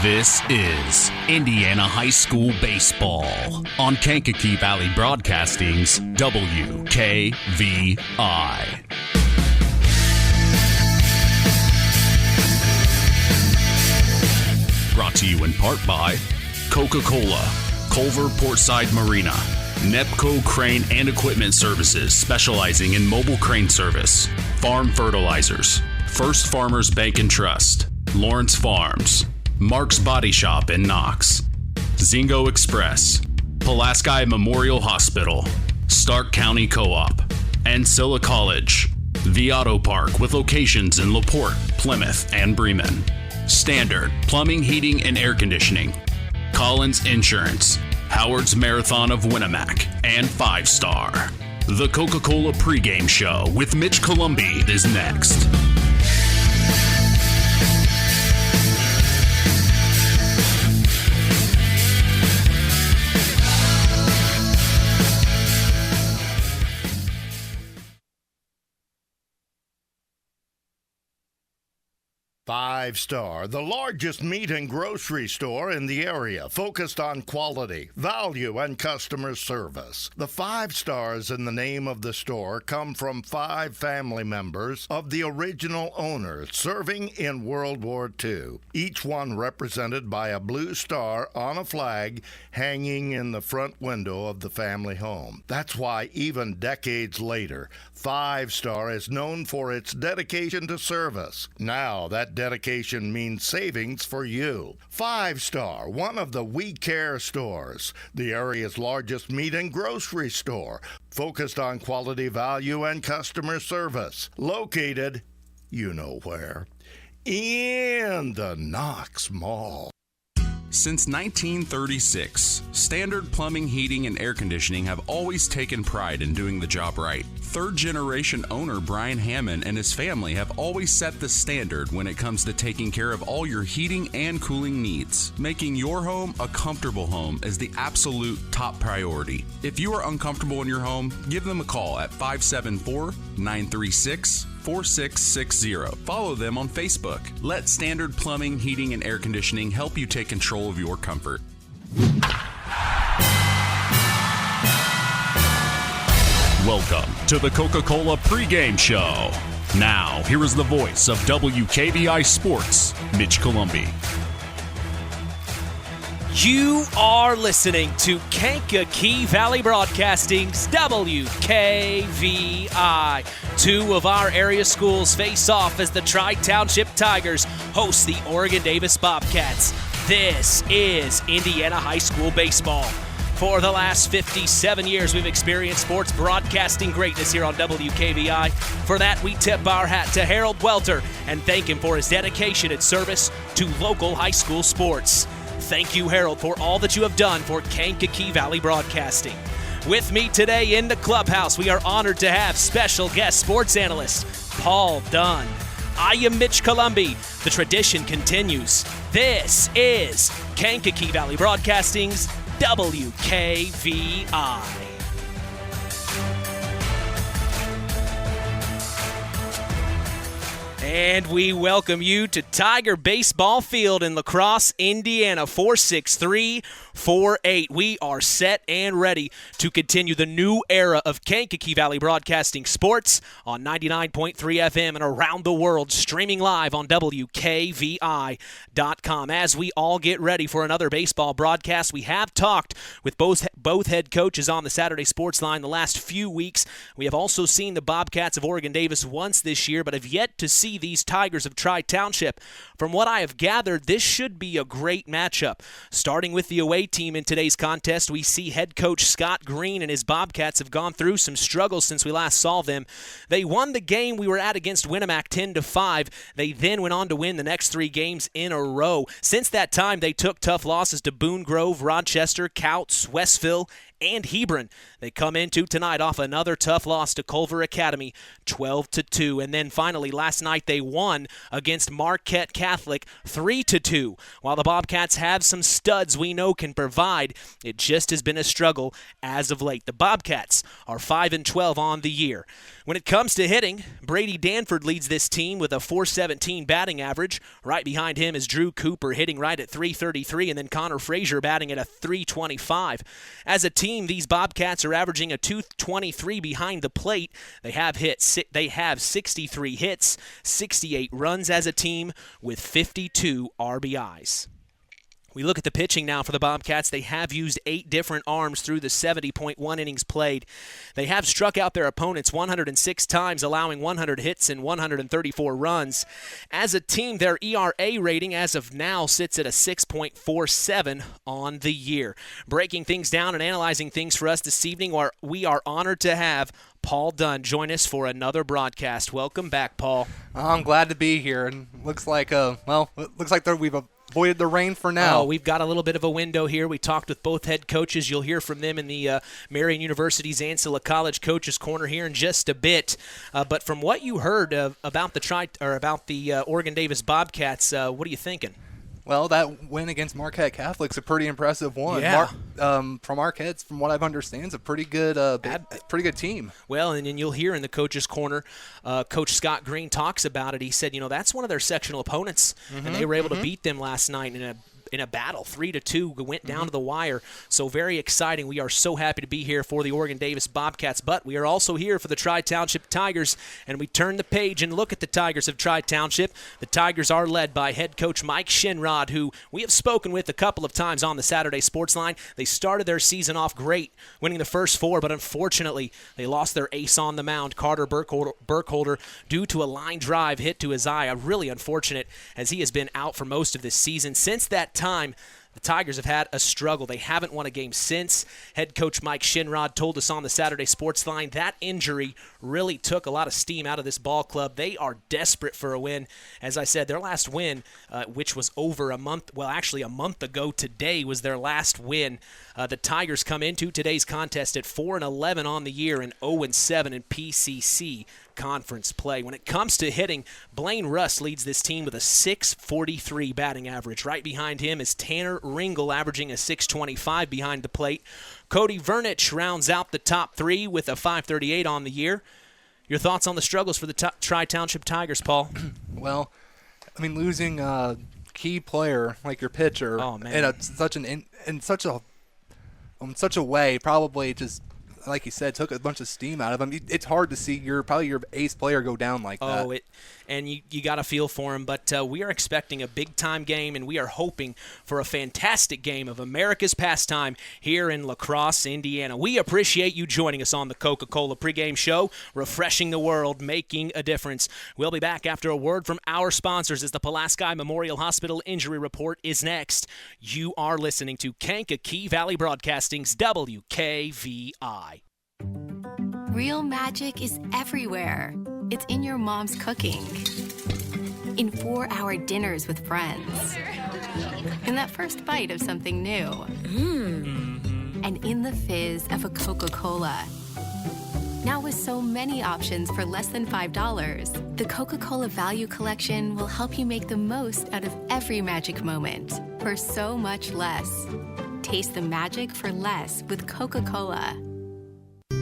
This is Indiana High School Baseball on Kankakee Valley Broadcasting's WKVI. Brought to you in part by Coca-Cola, Culver Portside Marina, Nepco Crane and Equipment Services specializing in mobile crane service, Farm Fertilizers, First Farmers Bank and Trust, Lawrence Farms, Mark's Body Shop in Knox, Zingo Express, Pulaski Memorial Hospital, Stark County Co-op, Ancilla College, The Auto Park with locations in LaPorte, Plymouth, and Bremen, Standard Plumbing, Heating, and Air Conditioning, Collins Insurance, Howard's Marathon of Winamac, and 5 Star. The Coca-Cola pregame show with Mitch Columbi is next. Five Star, the largest meat and grocery store in the area, focused on quality, value, and customer service. The 5 stars in the name of the store come from 5 family members of the original owners serving in World War II, each one represented by a blue star on a flag hanging in the front window of the family home. That's why even decades later, 5 Star is known for its dedication to service. Now that dedication means savings for you. 5 Star, one of the We Care stores, the area's largest meat and grocery store, focused on quality, value, and customer service. Located, you know where, in the Knox Mall. Since 1936, Standard Plumbing, Heating, and Air Conditioning have always taken pride in doing the job right. Third-generation owner Brian Hammond and his family have always set the standard when it comes to taking care of all your heating and cooling needs. Making your home a comfortable home is the absolute top priority. If you are uncomfortable in your home, give them a call at 574-936-4660. Follow them on Facebook. Let Standard Plumbing, Heating, and Air Conditioning help you take control of your comfort. Welcome to the Coca-Cola pregame show. Now, here is the voice of WKVI Sports, Mitch Columbi. You are listening to Kankakee Valley Broadcasting's WKVI. 2 of our area schools face off as the Tri-Township Tigers host the Oregon Davis Bobcats. This is Indiana High School baseball. For the last 57 years, we've experienced sports broadcasting greatness here on WKVI. For that, we tip our hat to Harold Welter and thank him for his dedication and service to local high school sports. Thank you, Harold, for all that you have done for Kankakee Valley Broadcasting. With me today in the clubhouse, we are honored to have special guest sports analyst Paul Dunn. I am Mitch Columbi. The tradition continues. This is Kankakee Valley Broadcasting's WKVI. And we welcome you to Tiger Baseball Field in La Crosse, Indiana, 46348. We are set and ready to continue the new era of Kankakee Valley Broadcasting Sports on 99.3 FM and around the world, streaming live on WKVI.com. As we all get ready for another baseball broadcast, we have talked with both head coaches on the Saturday Sports Line the last few weeks. We have also seen the Bobcats of Oregon Davis once this year, but have yet to see these Tigers of Tri-Township. From what I have gathered, this should be a great matchup. Starting with the away team in today's contest, we see head coach Scott Green and his Bobcats have gone through some struggles since we last saw them. They won the game we were at against Winamac 10-5. They then went on to win the next 3 games in a row. Since that time, they took tough losses to Boone Grove, Rochester, Couts, Westville, and Hebron. They come into tonight off another tough loss to Culver Academy, 12-2. And then finally, last night they won against Marquette Catholic, 3-2. While the Bobcats have some studs we know can provide, it just has been a struggle as of late. The Bobcats are 5-12 on the year. When it comes to hitting, Brady Danford leads this team with a .417 batting average. Right behind him is Drew Cooper hitting right at .333, and then Connor Frazier batting at a .325. As a team, these Bobcats are averaging a .223 behind the plate. They have 63 hits, 68 runs as a team with 52 RBIs. We look at the pitching now for the Bobcats. They have used 8 different arms through the 70.1 innings played. They have struck out their opponents 106 times, allowing 100 hits and 134 runs. As a team, their ERA rating as of now sits at a 6.47 on the year. Breaking things down and analyzing things for us this evening, we are honored to have Paul Dunn join us for another broadcast. Welcome back, Paul. I'm glad to be here. And looks like we've avoided the rain for now. Oh, we've got a little bit of a window here. We talked with both head coaches. You'll hear from them in the Marian University's Ancilla College Coaches Corner here in just a bit. But from what you heard about the Oregon Davis Bobcats, what are you thinking? Well, that win against Marquette Catholic's a pretty impressive one. Yeah. From Marquette's, from what I've understand, is a pretty good team. Well, and you'll hear in the Coach's Corner, Coach Scott Green talks about it. He said, that's one of their sectional opponents, and they were able to beat them last night in a battle, 3-2, went down to the wire. So very exciting. We are so happy to be here for the Oregon Davis Bobcats, but we are also here for the Tri-Township Tigers, and we turn the page and look at the Tigers of Tri-Township. The Tigers are led by head coach Mike Shinrod, who we have spoken with a couple of times on the Saturday Sports Line. They started their season off great, winning the first 4, but unfortunately they lost their ace on the mound, Carter Burkholder, due to a line drive hit to his eye. Really unfortunate, as he has been out for most of this season. Since that time, the Tigers have had a struggle. They haven't won a game since. Head coach Mike Shinrod told us on the Saturday Sports Line that injury really took a lot of steam out of this ball club. They are desperate for a win. As I said, their last win, which was over a month ago today, was their last win. The Tigers come into today's contest at 4-11 on the year and 0-7 in PCC conference play. When it comes to hitting, Blaine Russ leads this team with a .643 batting average. Right behind him is Tanner Ringel, averaging a .625 behind the plate. Cody Vernich rounds out the top 3 with a .538 on the year. Your thoughts on the struggles for the Tri-Township Tigers, Paul? Well, losing a key player like your pitcher in such a way, probably just, like you said, took a bunch of steam out of him. It's hard to see your ace player go down like that. And you got to feel for him. But we are expecting a big-time game, and we are hoping for a fantastic game of America's pastime here in La Crosse, Indiana. We appreciate you joining us on the Coca-Cola pregame show, refreshing the world, making a difference. We'll be back after a word from our sponsors as the Pulaski Memorial Hospital Injury Report is next. You are listening to Kankakee Valley Broadcasting's WKVI. Real magic is everywhere. It's in your mom's cooking, in 4-hour dinners with friends, in that first bite of something new, and in the fizz of a Coca-Cola. Now with so many options for less than $5, the Coca-Cola Value Collection will help you make the most out of every magic moment for so much less. Taste the magic for less with Coca-Cola.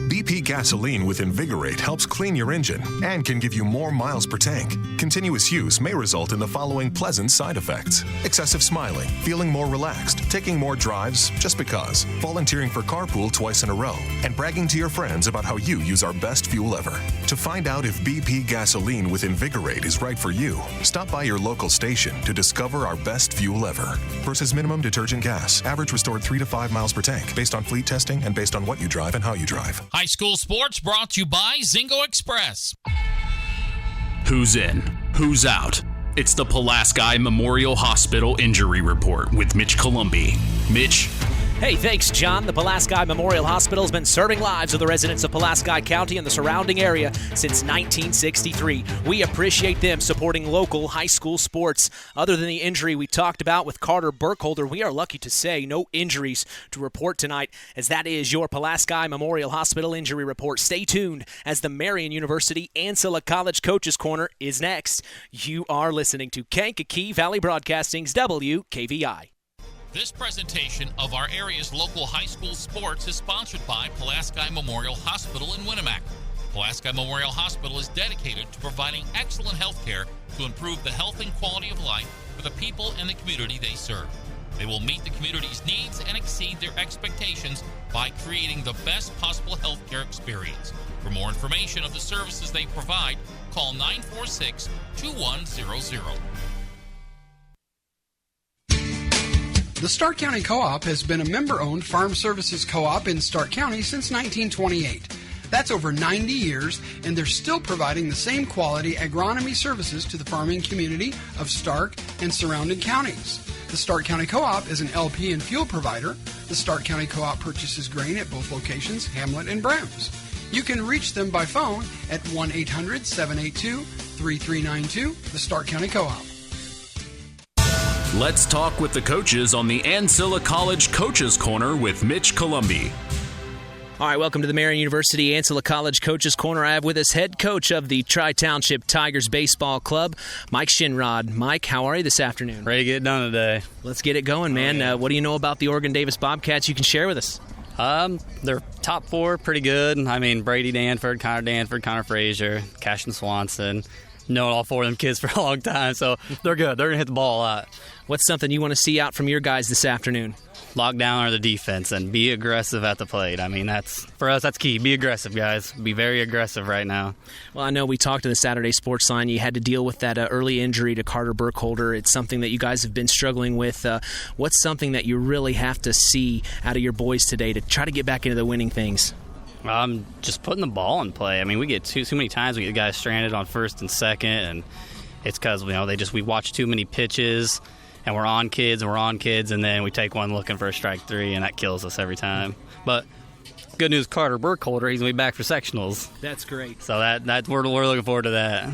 BP gasoline with Invigorate helps clean your engine and can give you more miles per tank. Continuous use may result in the following pleasant side effects: excessive smiling, feeling more relaxed, taking more drives just because, volunteering for carpool twice in a row, and bragging to your friends about how you use our best fuel ever. To find out if BP gasoline with Invigorate is right for you, stop by your local station to discover our best fuel ever. Versus minimum detergent gas. Average restored 3 to 5 miles per tank, based on fleet testing and based on what you drive and how you drive. High school sports brought to you by Zingo Express. Who's in? Who's out? It's the Pulaski Memorial Hospital Injury Report with Mitch Columbi. Mitch, Hey, thanks, John. The Pulaski Memorial Hospital has been serving lives of the residents of Pulaski County and the surrounding area since 1963. We appreciate them supporting local high school sports. Other than the injury we talked about with Carter Burkholder, we are lucky to say no injuries to report tonight, as that is your Pulaski Memorial Hospital injury report. Stay tuned as the Marian University Ancilla College Coaches Corner is next. You are listening to Kankakee Valley Broadcasting's WKVI. This presentation of our area's local high school sports is sponsored by Pulaski Memorial Hospital in Winamac. Pulaski Memorial Hospital is dedicated to providing excellent health care to improve the health and quality of life for the people and the community they serve. They will meet the community's needs and exceed their expectations by creating the best possible health care experience. For more information of the services they provide, call 946-2100. The Stark County Co-op has been a member-owned farm services co-op in Stark County since 1928. That's over 90 years, and they're still providing the same quality agronomy services to the farming community of Stark and surrounding counties. The Stark County Co-op is an LP and fuel provider. The Stark County Co-op purchases grain at both locations, Hamlet and Brems. You can reach them by phone at 1-800-782-3392, the Stark County Co-op. Let's talk with the coaches on the Ancilla College Coaches Corner with Mitch Columbi. All right, welcome to the Marian University Ancilla College Coaches Corner. I have with us head coach of the Tri-Township Tigers Baseball Club, Mike Shinrod. Mike, how are you this afternoon? Ready to get it done today. Let's get it going, man. Yeah. What do you know about the Oregon-Davis Bobcats you can share with us? They're top four, pretty good. I mean, Brady Danford, Connor Frazier, Cashin Swanson. Known all four of them kids for a long time, so they're good. They're going to hit the ball a lot. What's something you want to see out from your guys this afternoon? Lock down our defense and be aggressive at the plate. I mean, for us, that's key. Be aggressive, guys. Be very aggressive right now. Well, I know we talked to the Saturday Sports Line. You had to deal with that early injury to Carter Burkholder. It's something that you guys have been struggling with. What's something that you really have to see out of your boys today to try to get back into the winning things? Just putting the ball in play. I mean, we get too many times we get guys stranded on first and second, and it's because we watch too many pitches, and we're on kids, and then we take one looking for a strike three, and that kills us every time. But good news, Carter Burkholder, he's going to be back for sectionals. That's great. So we're looking forward to that.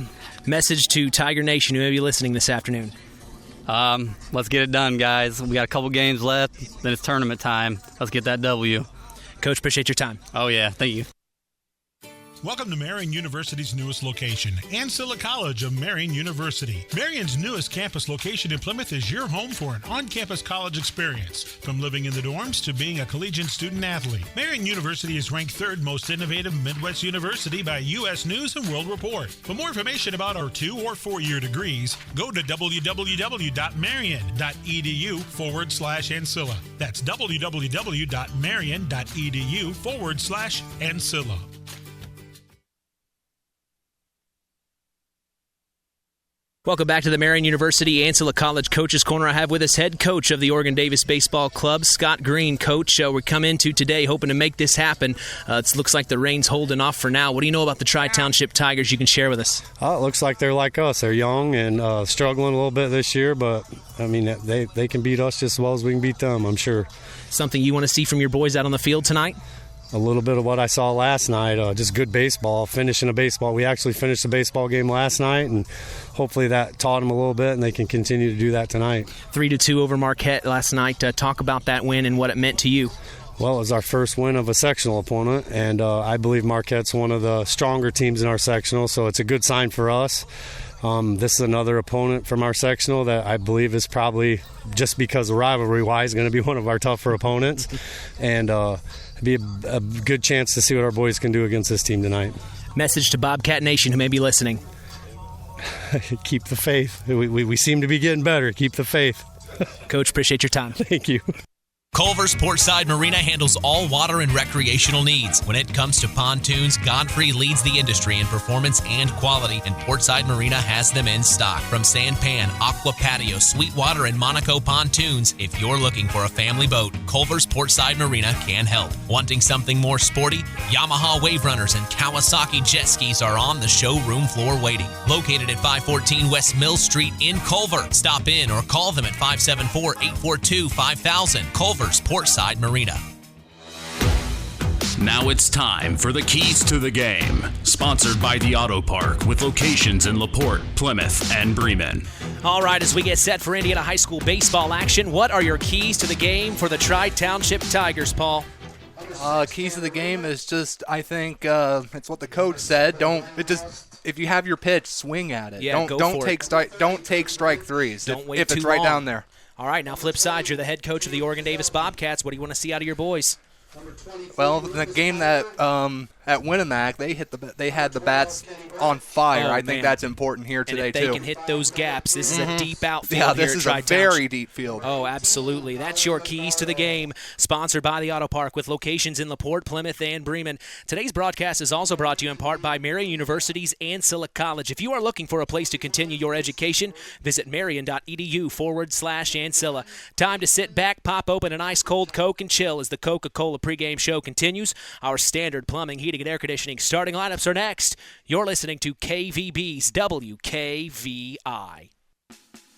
Message to Tiger Nation who may be listening this afternoon. Let's get it done, guys. We got a couple games left, then it's tournament time. Let's get that W. Coach, appreciate your time. Oh, yeah. Thank you. Welcome to Marian University's newest location, Ancilla College of Marian University. Marian's newest campus location in Plymouth is your home for an on-campus college experience. From living in the dorms to being a collegiate student-athlete, Marian University is ranked third most innovative Midwest university by U.S. News and World Report. For more information about our 2- or 4-year degrees, go to www.marian.edu/Ancilla. That's www.marian.edu/Ancilla. Welcome back to the Marian University Ancilla College Coaches Corner. I have with us head coach of the Oregon-Davis Baseball Club, Scott Green. Coach, we come into today hoping to make this happen. It looks like the rain's holding off for now. What do you know about the Tri-Township Tigers you can share with us? It looks like they're like us. They're young and struggling a little bit this year, but, I mean, they can beat us just as well as we can beat them, I'm sure. Something you want to see from your boys out on the field tonight? A little bit of what I saw last night, just good baseball, finishing a baseball. We actually finished a baseball game last night, and hopefully that taught them a little bit, and they can continue to do that tonight. 3-2 over Marquette last night. Talk about that win and what it meant to you. Well, it was our first win of a sectional opponent, and I believe Marquette's one of the stronger teams in our sectional, so it's a good sign for us. This is another opponent from our sectional that I believe is probably, just because of rivalry-wise, going to be one of our tougher opponents, and be a good chance to see what our boys can do against this team tonight. Message to Bobcat Nation who may be listening. Keep the faith. We seem to be getting better. Keep the faith. Coach, appreciate your time. Thank you. Culver's Portside Marina handles all water and recreational needs. When it comes to pontoons, Godfrey leads the industry in performance and quality, and Portside Marina has them in stock. From Sanpan, Aqua Patio, Sweetwater, and Monaco pontoons, if you're looking for a family boat, Culver's Portside Marina can help. Wanting something more sporty? Yamaha Wave Runners and Kawasaki jet skis are on the showroom floor waiting. Located at 514 West Mill Street in Culver. Stop in or call them at 574-842-5000. Culver Culver's Portside Marina. Now it's time for the Keys to the Game, sponsored by the Auto Park with locations in LaPorte, Plymouth, and Bremen. All right, as we get set for Indiana High School baseball action, what are your keys to the game for the Tri-Township Tigers, Paul? Keys to the game is just, I think, it's what the coach said. If you have your pitch, swing at it. Yeah, don't take strike threes. Don't wait if too it's right long. down there. All right, now flip side, you're the head coach of the Oregon Davis Bobcats. What do you want to see out of your boys? Well, the game that at Winamac, they had the bats on fire. I think that's important here today, and if they can hit those gaps, this is a deep outfield. Yeah, here this is at a very deep field. Oh, absolutely. That's your keys to the game, sponsored by the Auto Park with locations in LaPorte, Plymouth, and Bremen. Today's broadcast is also brought to you in part by Marian University's Ancilla College. If you are looking for a place to continue your education, visit marian.edu/Ancilla. Time to sit back, pop open an ice-cold Coke, and chill as the Coca-Cola pregame show continues. Our standard plumbing, heating, and air conditioning starting lineups are next. You're listening to KVB's WKVI.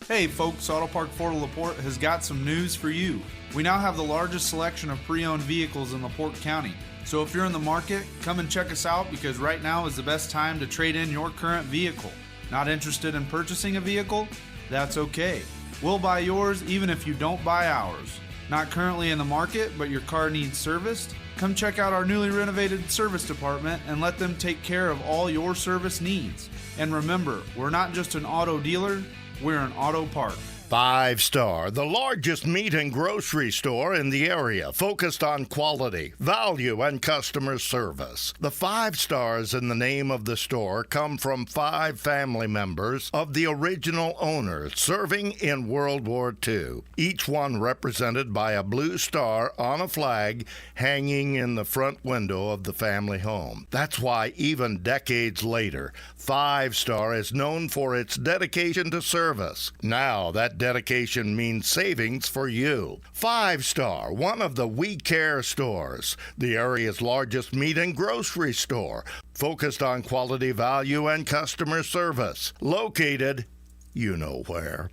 Hey folks, Auto Park Fort LaPorte has got some news for you. We now have the largest selection of pre-owned vehicles in LaPorte County. So if you're in the market, come and check us out because right now is the best time to trade in your current vehicle. Not interested in purchasing a vehicle? That's okay. We'll buy yours even if you don't buy ours. Not currently in the market, but your car needs serviced? Come check out our newly renovated service department and let them take care of all your service needs. And remember, we're not just an auto dealer, we're an auto park. 5 Star, the largest meat and grocery store in the area, focused on quality, value, and customer service. The 5 stars in the name of the store come from 5 family members of the original owners serving in World War II, each one represented by a blue star on a flag hanging in the front window of the family home. That's why even decades later, 5 Star is known for its dedication to service. Now that dedication means savings for you. 5 Star, one of the We Care stores, the area's largest meat and grocery store, focused on quality, value, and customer service. Located, you know where,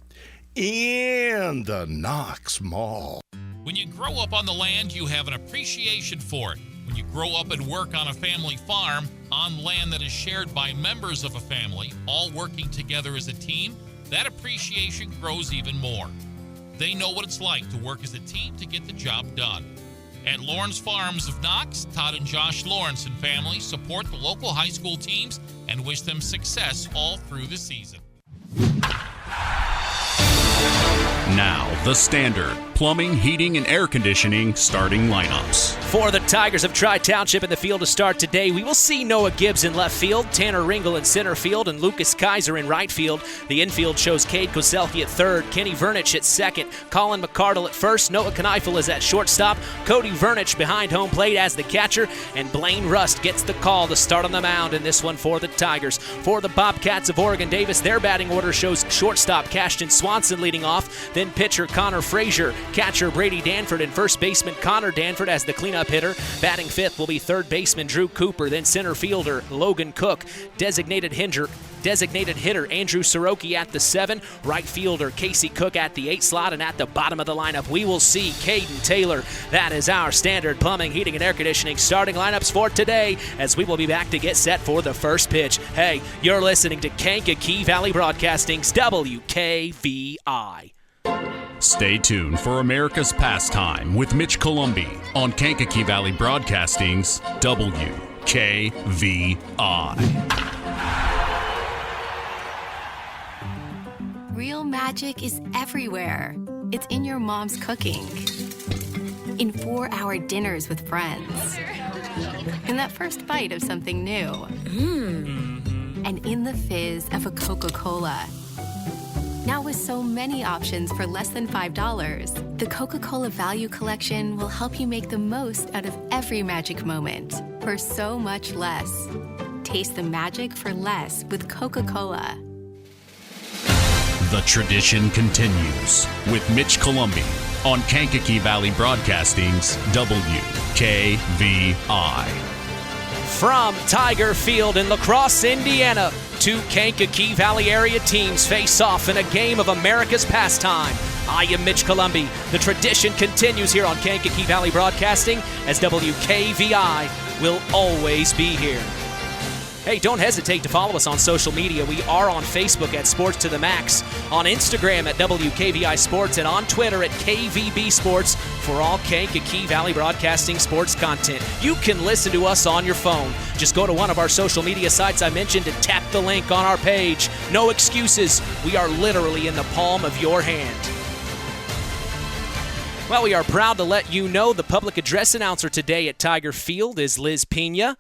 in the Knox Mall. When you grow up on the land, you have an appreciation for it. When you grow up and work on a family farm, on land that is shared by members of a family, all working together as a team, that appreciation grows even more. They know what it's like to work as a team to get the job done. At Lawrence Farms of Knox, Todd and Josh Lawrence and family support the local high school teams and wish them success all through the season. Now, the standard plumbing, heating, and air conditioning starting lineups. For the Tigers of Tri-Township in the field to start today, we will see Noah Gibbs in left field, Tanner Ringel in center field, and Lucas Kaiser in right field. The infield shows Cade Kozelke at third, Kenny Vernich at second, Colin McCardle at first, Noah Kneifel is at shortstop, Cody Vernich behind home plate as the catcher, and Blaine Rust gets the call to start on the mound in this one for the Tigers. For the Bobcats of Oregon Davis, their batting order shows shortstop Cashton Swanson leading off, then pitcher Connor Frazier, catcher Brady Danford, and first baseman Connor Danford as the cleanup hitter. Batting fifth will be third baseman Drew Cooper, then center fielder Logan Cook, designated hitter Andrew Soroki at the 7, right fielder Casey Cook at the 8 slot, and at the bottom of the lineup we will see Caden Taylor. That is our standard plumbing, heating, and air conditioning starting lineups for today, as we will be back to get set for the first pitch. Hey, you're listening to Kankakee Valley Broadcasting's WKVI. Stay tuned for America's Pastime with Mitch Columbi on Kankakee Valley Broadcasting's WKVI. Real magic is everywhere. It's in your mom's cooking, in 4-hour dinners with friends, in that first bite of something new, and in the fizz of a Coca-Cola. Now with so many options for less than $5, the Coca-Cola Value Collection will help you make the most out of every magic moment for so much less. Taste the magic for less with Coca-Cola. The tradition continues with Mitch Columbi on Kankakee Valley Broadcasting's WKVI. From Tiger Field in La Crosse, Indiana, 2 Kankakee Valley area teams face off in a game of America's pastime. I am Mitch Columbi. The tradition continues here on Kankakee Valley Broadcasting as WKVI will always be here. Hey, don't hesitate to follow us on social media. We are on Facebook at Sports to the Max, on Instagram at WKVI Sports, and on Twitter at KVB Sports for all Kankakee Valley Broadcasting sports content. You can listen to us on your phone. Just go to one of our social media sites I mentioned and tap the link on our page. No excuses. We are literally in the palm of your hand. Well, we are proud to let you know the public address announcer today at Tiger Field is Liz Pena.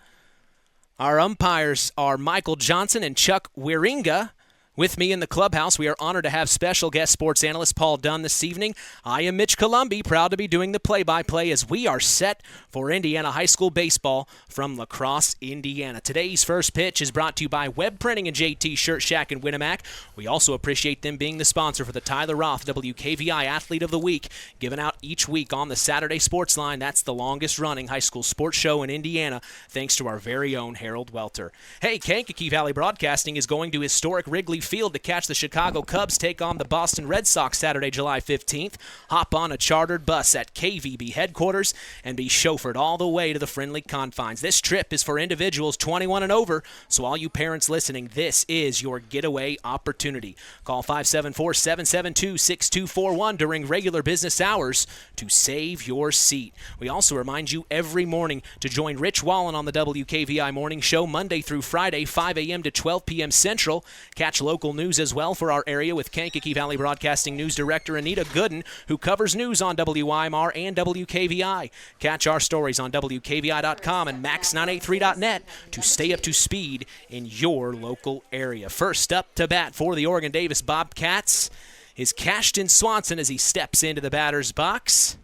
Our umpires are Michael Johnson and Chuck Wieringa. With me in the clubhouse, we are honored to have special guest sports analyst Paul Dunn this evening. I am Mitch Columbi, proud to be doing the play-by-play as we are set for Indiana High School baseball from La Crosse, Indiana. Today's first pitch is brought to you by Web Printing and JT Shirt Shack and Winamac. We also appreciate them being the sponsor for the Tyler Roth WKVI Athlete of the Week, given out each week on the Saturday Sports Line. That's the longest-running high school sports show in Indiana, thanks to our very own Harold Welter. Hey, Kankakee Valley Broadcasting is going to historic Wrigley Field to catch the Chicago Cubs take on the Boston Red Sox Saturday, July 15th. Hop on a chartered bus at KVB headquarters and be chauffeured all the way to the friendly confines. This trip is for individuals 21 and over, so all you parents listening, this is your getaway opportunity. Call 574-772-6241 during regular business hours to save your seat. We also remind you every morning to join Rich Wallen on the WKVI Morning Show Monday through Friday, 5 a.m. to 12 p.m. Central. Catch local news as well for our area with Kankakee Valley Broadcasting News Director Anita Gooden, who covers news on WIMR and WKVI. Catch our stories on WKVI.com and Max983.net to stay up to speed in your local area. First up to bat for the Oregon Davis Bobcats is Cashton Swanson as he steps into the batter's box.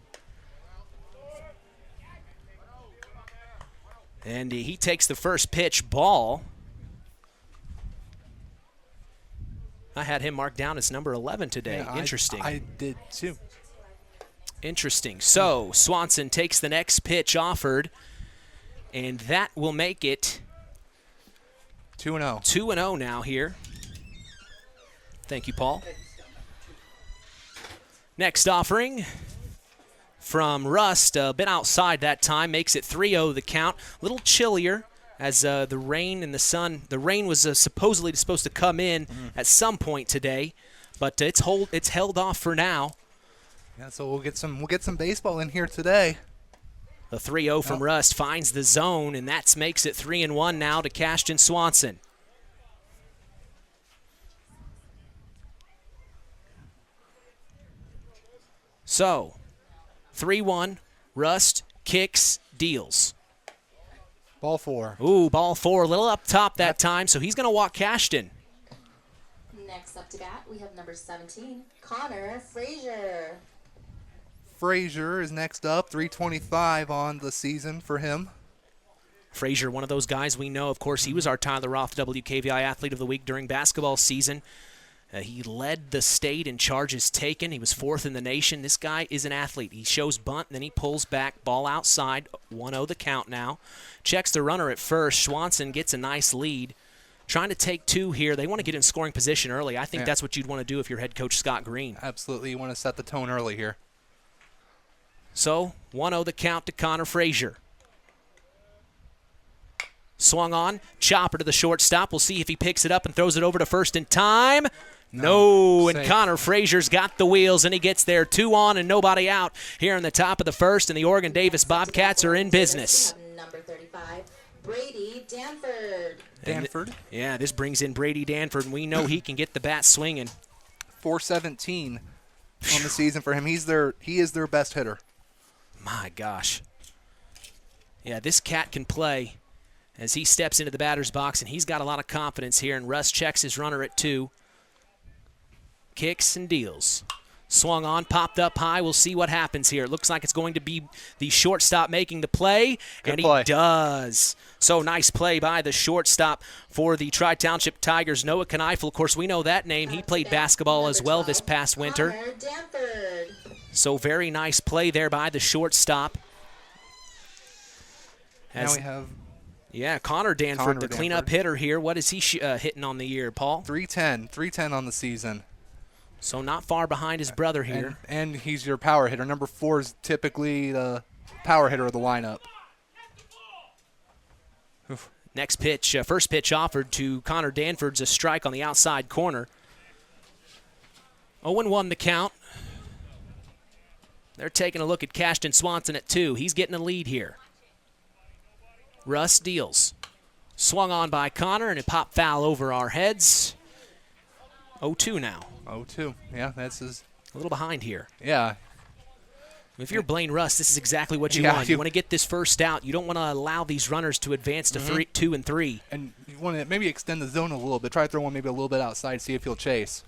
And he takes the first pitch ball. I had him marked down as number 11 today. Yeah, Interesting. I did too. Interesting. So Swanson takes the next pitch offered, and that will make it 2-0. 2-0 now here. Thank you, Paul. Next offering from Rust, a bit outside that time, makes it 3-0 the count. A little chillier as the rain and the sun. The rain was supposedly supposed to come in at some point today, but it's held off for now. Yeah, so we'll get some baseball in here today. The 3-0 from Rust finds the zone, and that makes it 3-1 now to Cashton Swanson. So, 3-1, Rust kicks, deals. Ball 4. Ooh, ball 4, a little up top that time, so he's going to walk Cashton. Next up to bat, we have number 17, Connor Frazier. Frazier is next up, 325 on the season for him. Frazier, one of those guys we know. Of course, he was our Tyler Roth WKVI Athlete of the Week during basketball season. He led the state in charges taken. He was 4th in the nation. This guy is an athlete. He shows bunt, then he pulls back, ball outside, 1-0 the count now. Checks the runner at first. Swanson gets a nice lead. Trying to take 2 here. They want to get in scoring position early. I think that's what you'd want to do if you're head coach Scott Green. Absolutely. You want to set the tone early here. So, 1-0 the count to Connor Frazier. Swung on, chopper to the shortstop. We'll see if he picks it up and throws it over to first in time. No, and Connor Frazier's got the wheels, and he gets there 2 on and nobody out here in the top of the first, and the Oregon Davis Bobcats are in business. Number 35, Brady Danford. Danford? Yeah, this brings in Brady Danford, and we know he can get the bat swinging. 417 on the season for him. He is their best hitter. My gosh. Yeah, this cat can play as he steps into the batter's box, and he's got a lot of confidence here, and Russ checks his runner at 2. Kicks and deals. Swung on, popped up high. We'll see what happens here. It looks like it's going to be the shortstop making the play, and he does. So nice play by the shortstop for the Tri-Township Tigers. Noah Kneifel, of course, we know that name. He played basketball as well this past winter. So very nice play there by the shortstop. Now we have... Yeah, Connor Danford, the cleanup hitter here. What is he hitting on the year, Paul? 310 on the season. So not far behind his brother here. And he's your power hitter. Number 4 is typically the power hitter of the lineup. Oof. Next pitch, first pitch offered to Connor Danford's a strike on the outside corner. 0-1 the count. They're taking a look at Cashton Swanson at 2. He's getting a lead here. Russ deals. Swung on by Connor, and it popped foul over our heads. 0-2 now. 0-2. Yeah, that's his. A little behind here. Yeah. If you're Blaine Russ, this is exactly what you want. You want to get this first out. You don't want to allow these runners to advance to 2 and 3. And you want to maybe extend the zone a little bit. Try to throw one maybe a little bit outside, see if he'll chase.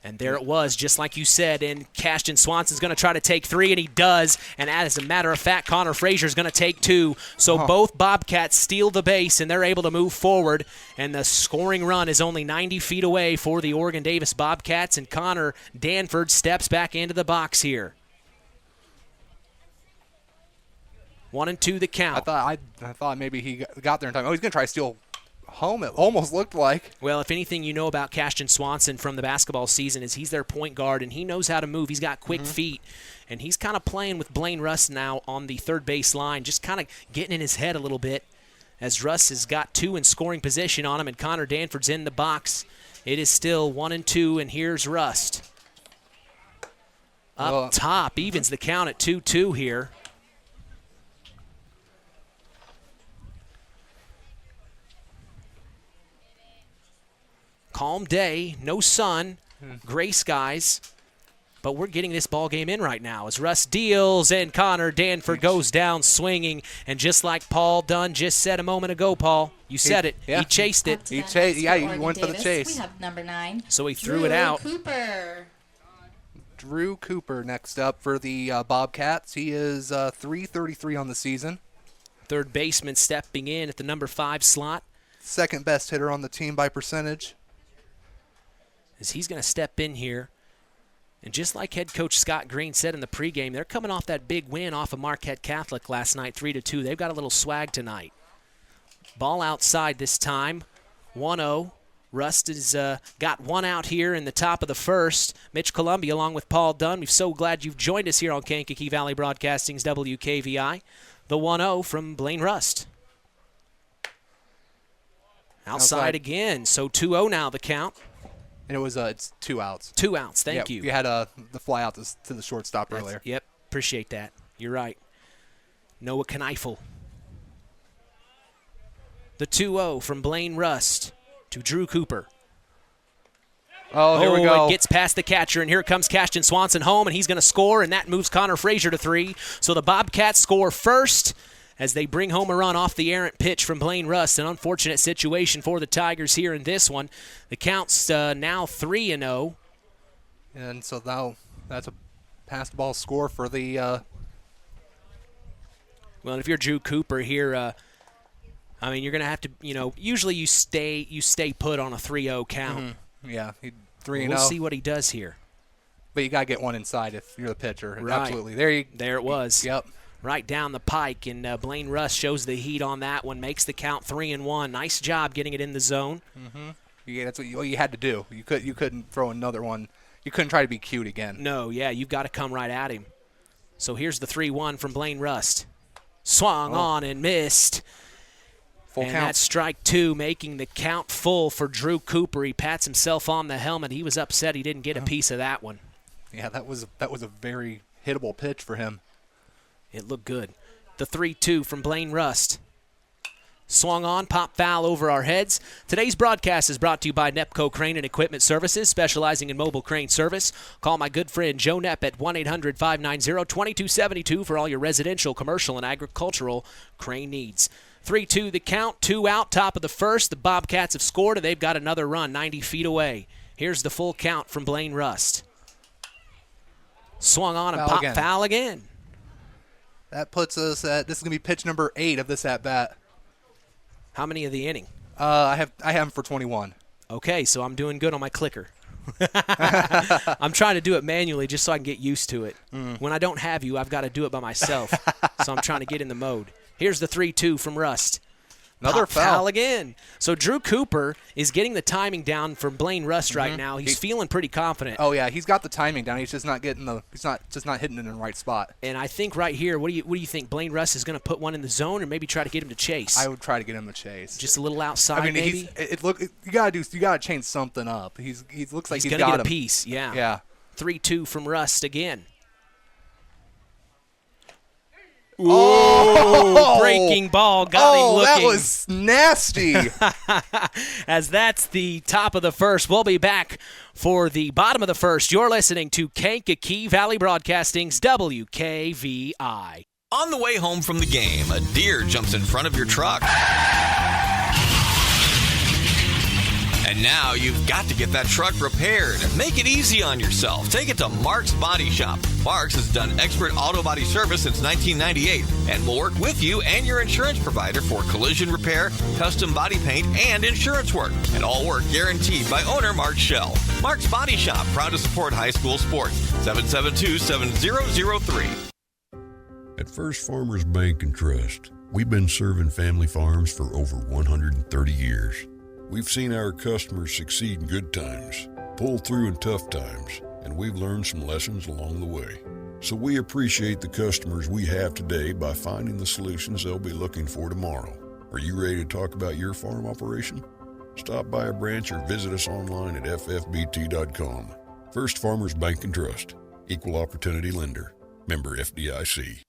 And there it was, just like you said, and Cashton Swanson's going to try to take 3, and he does. And as a matter of fact, Connor Frazier's going to take 2. So both Bobcats steal the base, and they're able to move forward. And the scoring run is only 90 feet away for the Oregon Davis Bobcats, and Connor Danford steps back into the box here. 1-2 the count. I thought maybe he got there in time. Oh, he's going to try to steal home, it almost looked like. Well, if anything you know about Cashton Swanson from the basketball season is he's their point guard, and he knows how to move. He's got quick feet, and he's kind of playing with Blaine Russ now on the third base line, just kind of getting in his head a little bit as Russ has got 2 in scoring position on him, and Connor Danford's in the box. It is still 1-2, and here's Rust. Up top, evens the count at 2-2 here. Calm day, no sun, gray skies, but we're getting this ball game in right now as Russ deals and Connor Danford goes down swinging. And just like Paul Dunn just said a moment ago, Paul, you said it. Yeah. He chased it. He went for the chase. We have number 9. So he threw it out. Cooper. Drew Cooper next up for the Bobcats. He is .333 on the season. Third baseman stepping in at the number 5 slot. Second best hitter on the team by percentage. As he's going to step in here. And just like head coach Scott Green said in the pregame, they're coming off that big win off of Marquette Catholic last night, 3-2. They've got a little swag tonight. Ball outside this time, 1-0. Rust has got 1 out here in the top of the first. Mitch Columbia along with Paul Dunn. We're so glad you've joined us here on Kankakee Valley Broadcasting's WKVI. The 1-0 from Blaine Rust. Outside again, so 2-0 now the count. And it was it's 2 outs. 2 outs, thank you. You had the fly out to the shortstop earlier. Yep, appreciate that. You're right. Noah Kneifel. The 2-0 from Blaine Rust to Drew Cooper. Oh, here we go. It gets past the catcher, and here comes Cashton Swanson home, and he's going to score, and that moves Connor Frazier to 3. So the Bobcats score first as they bring home a run off the errant pitch from Blaine Rust. An unfortunate situation for the Tigers here in this one. The count's now 3-0. And so now that's a pass the ball score for the Well, if you're Drew Cooper here, I mean, you're going to have to, usually you stay put on a 3-0 count. Yeah, 3-0. We'll see what he does here. But you got to get one inside if you're the pitcher. Right. Absolutely. There it was. Yep. Right down the pike, and Blaine Rust shows the heat on that one, makes the count 3-1. Nice job getting it in the zone. Yeah, that's what you had to do. You couldn't throw another one. You couldn't try to be cute again. No, yeah, you've got to come right at him. So here's the 3-1 from Blaine Rust. Swung on and missed. Full and count. that's strike 2, making the count full for Drew Cooper. He pats himself on the helmet. He was upset he didn't get a piece of that one. Yeah, that was a very hittable pitch for him. It looked good. The 3-2 from Blaine Rust. Swung on, pop foul over our heads. Today's broadcast is brought to you by Nepco Crane and Equipment Services, specializing in mobile crane service. Call my good friend Joe Nepp at 1-800-590-2272 for all your residential, commercial, and agricultural crane needs. 3-2 the count, 2 out, top of the first. The Bobcats have scored, and they've got another run 90 feet away. Here's the full count from Blaine Rust. Swung on and pop foul again. That puts us at, this is going to be pitch number 8 of this at-bat. How many of the inning? I have him for 21. Okay, so I'm doing good on my clicker. I'm trying to do it manually just so I can get used to it. When I don't have you, I've got to do it by myself. So I'm trying to get in the mode. Here's the 3-2 from Rust. Another foul again. So Drew Cooper is getting the timing down for Blaine Rust right now. He's feeling pretty confident. Oh yeah, he's got the timing down. He's just not getting he's not hitting it in the right spot. And I think right here, what do you think? Blaine Rust is going to put one in the zone, or maybe try to get him to chase? I would try to get him to chase. Just a little outside, I mean, maybe. You gotta change something up. He looks like he's going to get a piece. Yeah. Yeah. 3-2 from Rust again. Oh, breaking ball got him looking. That was nasty. As that's the top of the first. We'll be back for the bottom of the first. You're listening to Kankakee Valley Broadcasting's WKVI. On the way home from the game, a deer jumps in front of your truck. And now you've got to get that truck repaired. Make it easy on yourself. Take it to Mark's Body Shop. Mark's has done expert auto body service since 1998 and will work with you and your insurance provider for collision repair, custom body paint, and insurance work. And all work guaranteed by owner Mark Schell. Mark's Body Shop, proud to support high school sports. 772-7003. At First Farmers Bank and Trust, we've been serving family farms for over 130 years. We've seen our customers succeed in good times, pull through in tough times, and we've learned some lessons along the way. So we appreciate the customers we have today by finding the solutions they'll be looking for tomorrow. Are you ready to talk about your farm operation? Stop by a branch or visit us online at ffbt.com. First Farmers Bank and Trust, Equal Opportunity Lender, member FDIC.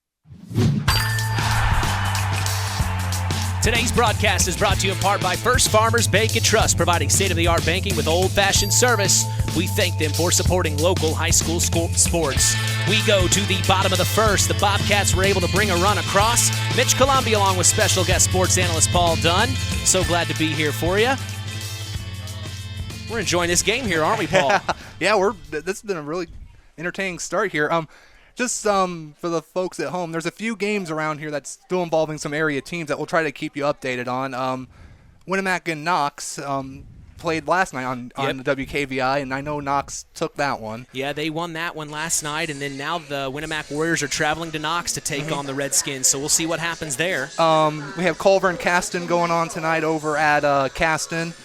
Today's broadcast is brought to you in part by First Farmers Bank and Trust, providing state-of-the-art banking with old-fashioned service. We thank them for supporting local high school sports. We go to the bottom of the first. The Bobcats were able to bring a run across. Mitch Columbia along with special guest sports analyst Paul Dunn. So glad to be here for you. We're enjoying this game here, aren't we, Paul? Yeah, this has been a really entertaining start here. Just for the folks at home, there's a few games around here that's still involving some area teams that we'll try to keep you updated on. Winamac and Knox played last night on the WKVI, and I know Knox took that one. Yeah, they won that one last night, and then now the Winamac Warriors are traveling to Knox to take on the Redskins, so we'll see what happens there. We have Culver and Caston going on tonight over at Caston.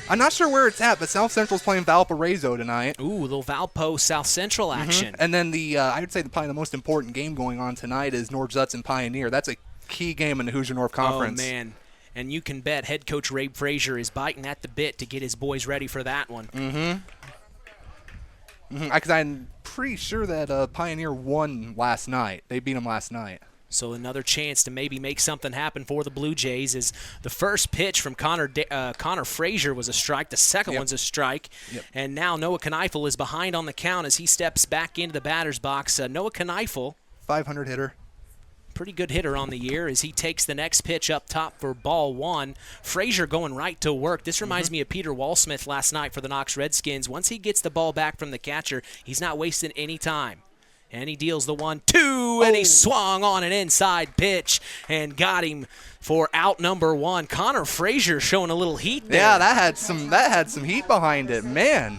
I'm not sure where it's at, but South Central's playing Valparaiso tonight. Ooh, a little Valpo South Central action. And then I would say probably the most important game going on tonight is North Judson Pioneer. That's a key game in the Hoosier North Conference. Oh, man. And you can bet head coach Ray Frazier is biting at the bit to get his boys ready for that one. Because I'm pretty sure that Pioneer won last night. They beat them last night. So another chance to maybe make something happen for the Blue Jays is the first pitch from Connor Frazier was a strike. The second one's a strike. And now Noah Kneifel is behind on the count as he steps back into the batter's box. Noah Kneifel, 500 hitter. Pretty good hitter on the year as he takes the next pitch up top for ball one. Frazier going right to work. This reminds me of Peter Walsmith last night for the Knox Redskins. Once he gets the ball back from the catcher, he's not wasting any time. And he deals the 1-2, and he swung on an inside pitch and got him for out number one. Connor Frazier showing a little heat there. Yeah, that had some heat behind it, man.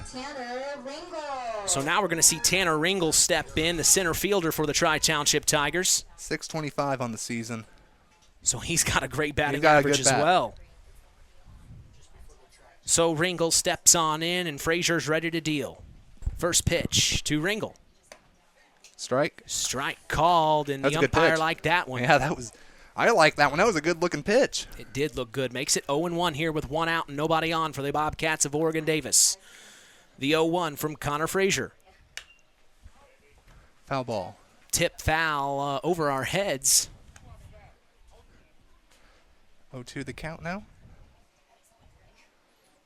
So now we're going to see Tanner Ringel step in, the center fielder for the Tri-Township Tigers. 625 on the season. So he's got a great batting average as well. So Ringel steps on in, and Frazier's ready to deal. First pitch to Ringel. Strike called, and the umpire liked that one. Yeah, I like that one. That was a good-looking pitch. It did look good. Makes it 0-1 here with one out and nobody on for the Bobcats of Oregon Davis. The 0-1 from Connor Frazier. Foul ball. Tip foul over our heads. 0-2 the count now.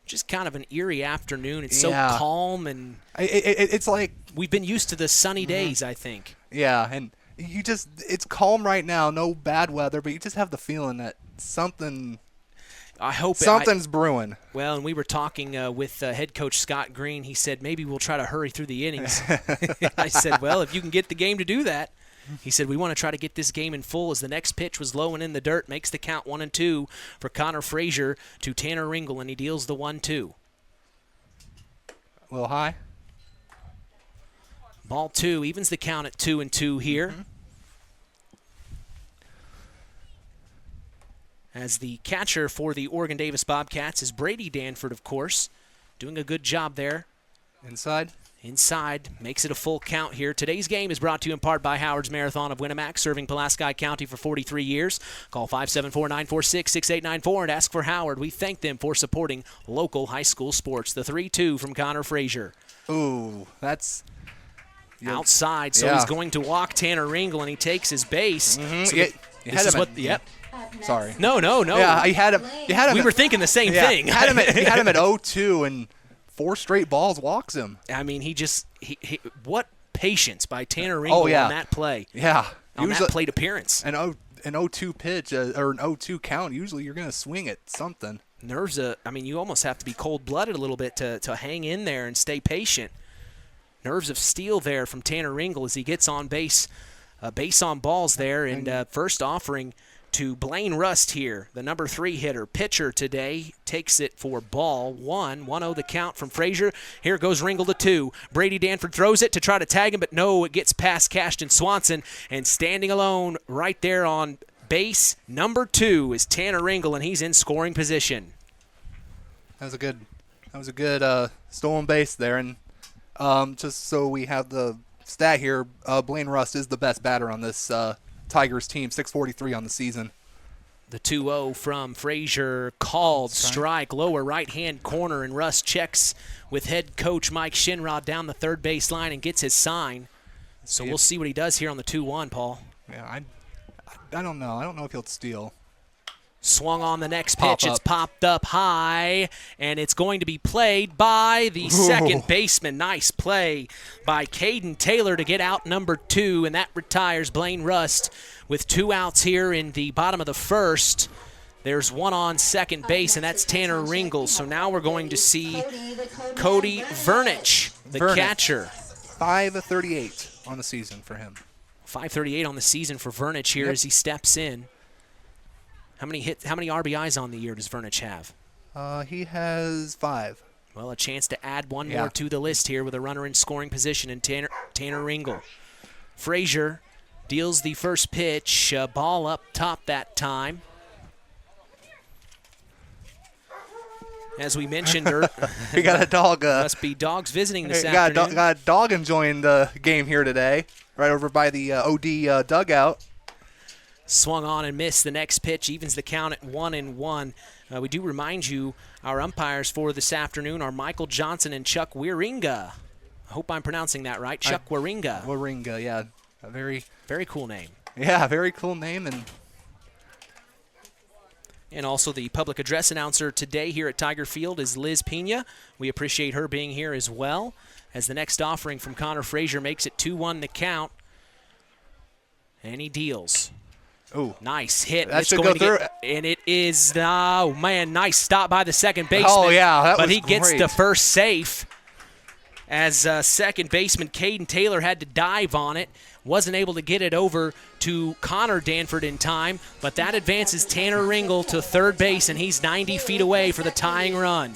Just kind of an eerie afternoon. It's so calm, and it's like we've been used to the sunny days, I think. Yeah, and it's calm right now, no bad weather, but you just have the feeling that something's brewing. Well, and we were talking with head coach Scott Green. He said maybe we'll try to hurry through the innings. I said, well, if you can get the game to do that. He said, we want to try to get this game in full as the next pitch was low and in the dirt. Makes the count 1-2 for Connor Frazier to Tanner Ringel, and he deals the 1-2. A little high. Ball two, evens the count at 2-2 here. As the catcher for the Oregon Davis Bobcats is Brady Danford, of course, doing a good job there. Inside, makes it a full count here. Today's game is brought to you in part by Howard's Marathon of Winamac, serving Pulaski County for 43 years. Call 574-946-6894 and ask for Howard. We thank them for supporting local high school sports. The 3-2 from Connor Frazier. Ooh, that's outside, so he's going to walk Tanner Ringel, and he takes his base. Mm-hmm. So Yep. Sorry. No. Yeah, he had him. We were thinking the same thing. He had him at 0-2, and 4 straight balls walks him. I mean, he what patience by Tanner Ringel on that play. Yeah. On that plate appearance. An 0-2 pitch or an 0-2 count, usually you're going to swing at something. Nerves, you almost have to be cold-blooded a little bit to hang in there and stay patient. Nerves of steel there from Tanner Ringel as he gets on base on balls there. And first offering to Blaine Rust here, the number 3 hitter. Pitcher today takes it for ball 1. 1-0 the count from Frazier. Here goes Ringel to 2. Brady Danford throws it to try to tag him, but no, it gets past Cashton Swanson. And standing alone right there on base, number 2 is Tanner Ringel, and he's in scoring position. That was a good stolen base there. And just so we have the stat here, Blaine Rust is the best batter on this Tigers team, 643 on the season. The 2-0 from Frazier, called strike, lower right-hand corner, and Rust checks with head coach Mike Shinrod down the third base line and gets his sign. So we'll see what he does here on the 2-1, Paul. Yeah, I don't know. I don't know if he'll steal. Swung on the next pitch. It's popped up high, and it's going to be played by the second baseman. Nice play by Caden Taylor to get out number 2, and that retires Blaine Rust with 2 outs here in the bottom of the first. There's one on second base, and that's Tanner Ringel. So now we're going to see Cody Vernich, the catcher. 538 on the season for him. 538 on the season for Vernich here as he steps in. How many RBIs on the year does Vernich have? He has 5. Well, a chance to add one more to the list here with a runner in scoring position in Tanner Ringel. Frazier deals the first pitch, ball up top that time. As we mentioned, we got a dog. Must be dogs visiting this afternoon. Got a dog enjoying the game here today, right over by the OD dugout. Swung on and missed. The next pitch evens the count at 1-1. We do remind you, our umpires for this afternoon are Michael Johnson and Chuck Wieringa. I hope I'm pronouncing that right. Chuck Wieringa. Wieringa, yeah. A very cool name. Yeah, very cool name. And also the public address announcer today here at Tiger Field is Liz Pena. We appreciate her being here as well, as the next offering from Connor Frazier makes it 2-1 the count. And he deals. Oh, nice hit. That should go through. And it is, nice stop by the second baseman. Oh, yeah, but he gets the first safe as second baseman Caden Taylor had to dive on it. Wasn't able to get it over to Connor Danford in time, but that advances Tanner Ringel to third base, and he's 90 feet away for the tying run.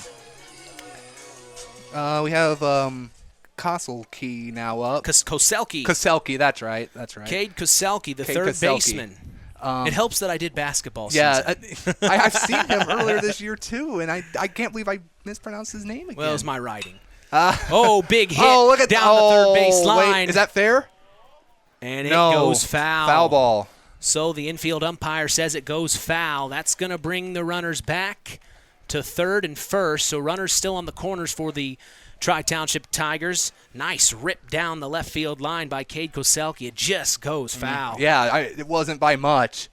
We have Koselke now up. Koselke, that's right. Cade Koselke, the third baseman. It helps that I did basketball season. I've seen him earlier this year, too, and I can't believe I mispronounced his name again. Well, it was my writing. Big hit look at down the third base line. Wait, is that fair? And it goes foul. Foul ball. So the infield umpire says it goes foul. That's going to bring the runners back to third and first. So runners still on the corners for the Tri-Township Tigers. Nice rip down the left field line by Cade Koselke. It just goes foul. Yeah, it wasn't by much.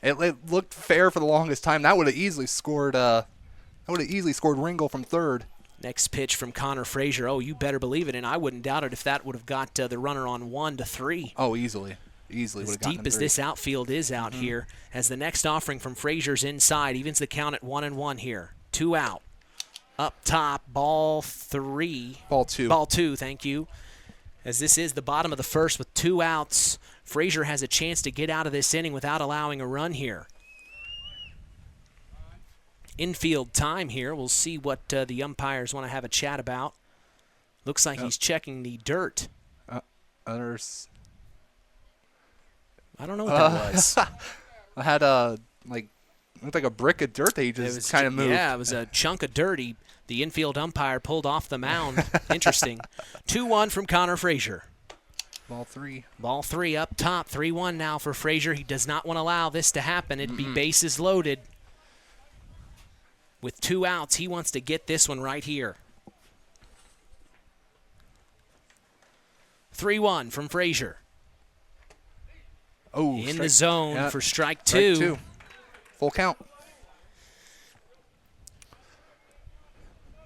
It looked fair for the longest time. That would have easily scored. Ringel from third. Next pitch from Connor Frazier. Oh, you better believe it, and I wouldn't doubt it if that would have got the runner on 1-3. Oh, easily. As deep as this outfield is out here, as the next offering from Frazier's inside evens the count at 1-1 here. 2 out. Up top, ball 3. Ball 2. Ball 2, thank you. As this is the bottom of the first with 2 outs, Frazier has a chance to get out of this inning without allowing a run here. Infield time here. We'll see what the umpires want to have a chat about. Looks like he's checking the dirt. I don't know what that was. I had looked like a brick of dirt that he just kind of moved. Yeah, it was a chunk of dirt. The infield umpire pulled off the mound. Interesting. 2-1 from Connor Frazier. Ball 3. Ball 3 up top. 3-1 now for Frazier. He does not want to allow this to happen. It'd be bases loaded. With 2 outs, he wants to get this one right here. 3-1 from Frazier. Oh, in the zone for strike 2. Full count.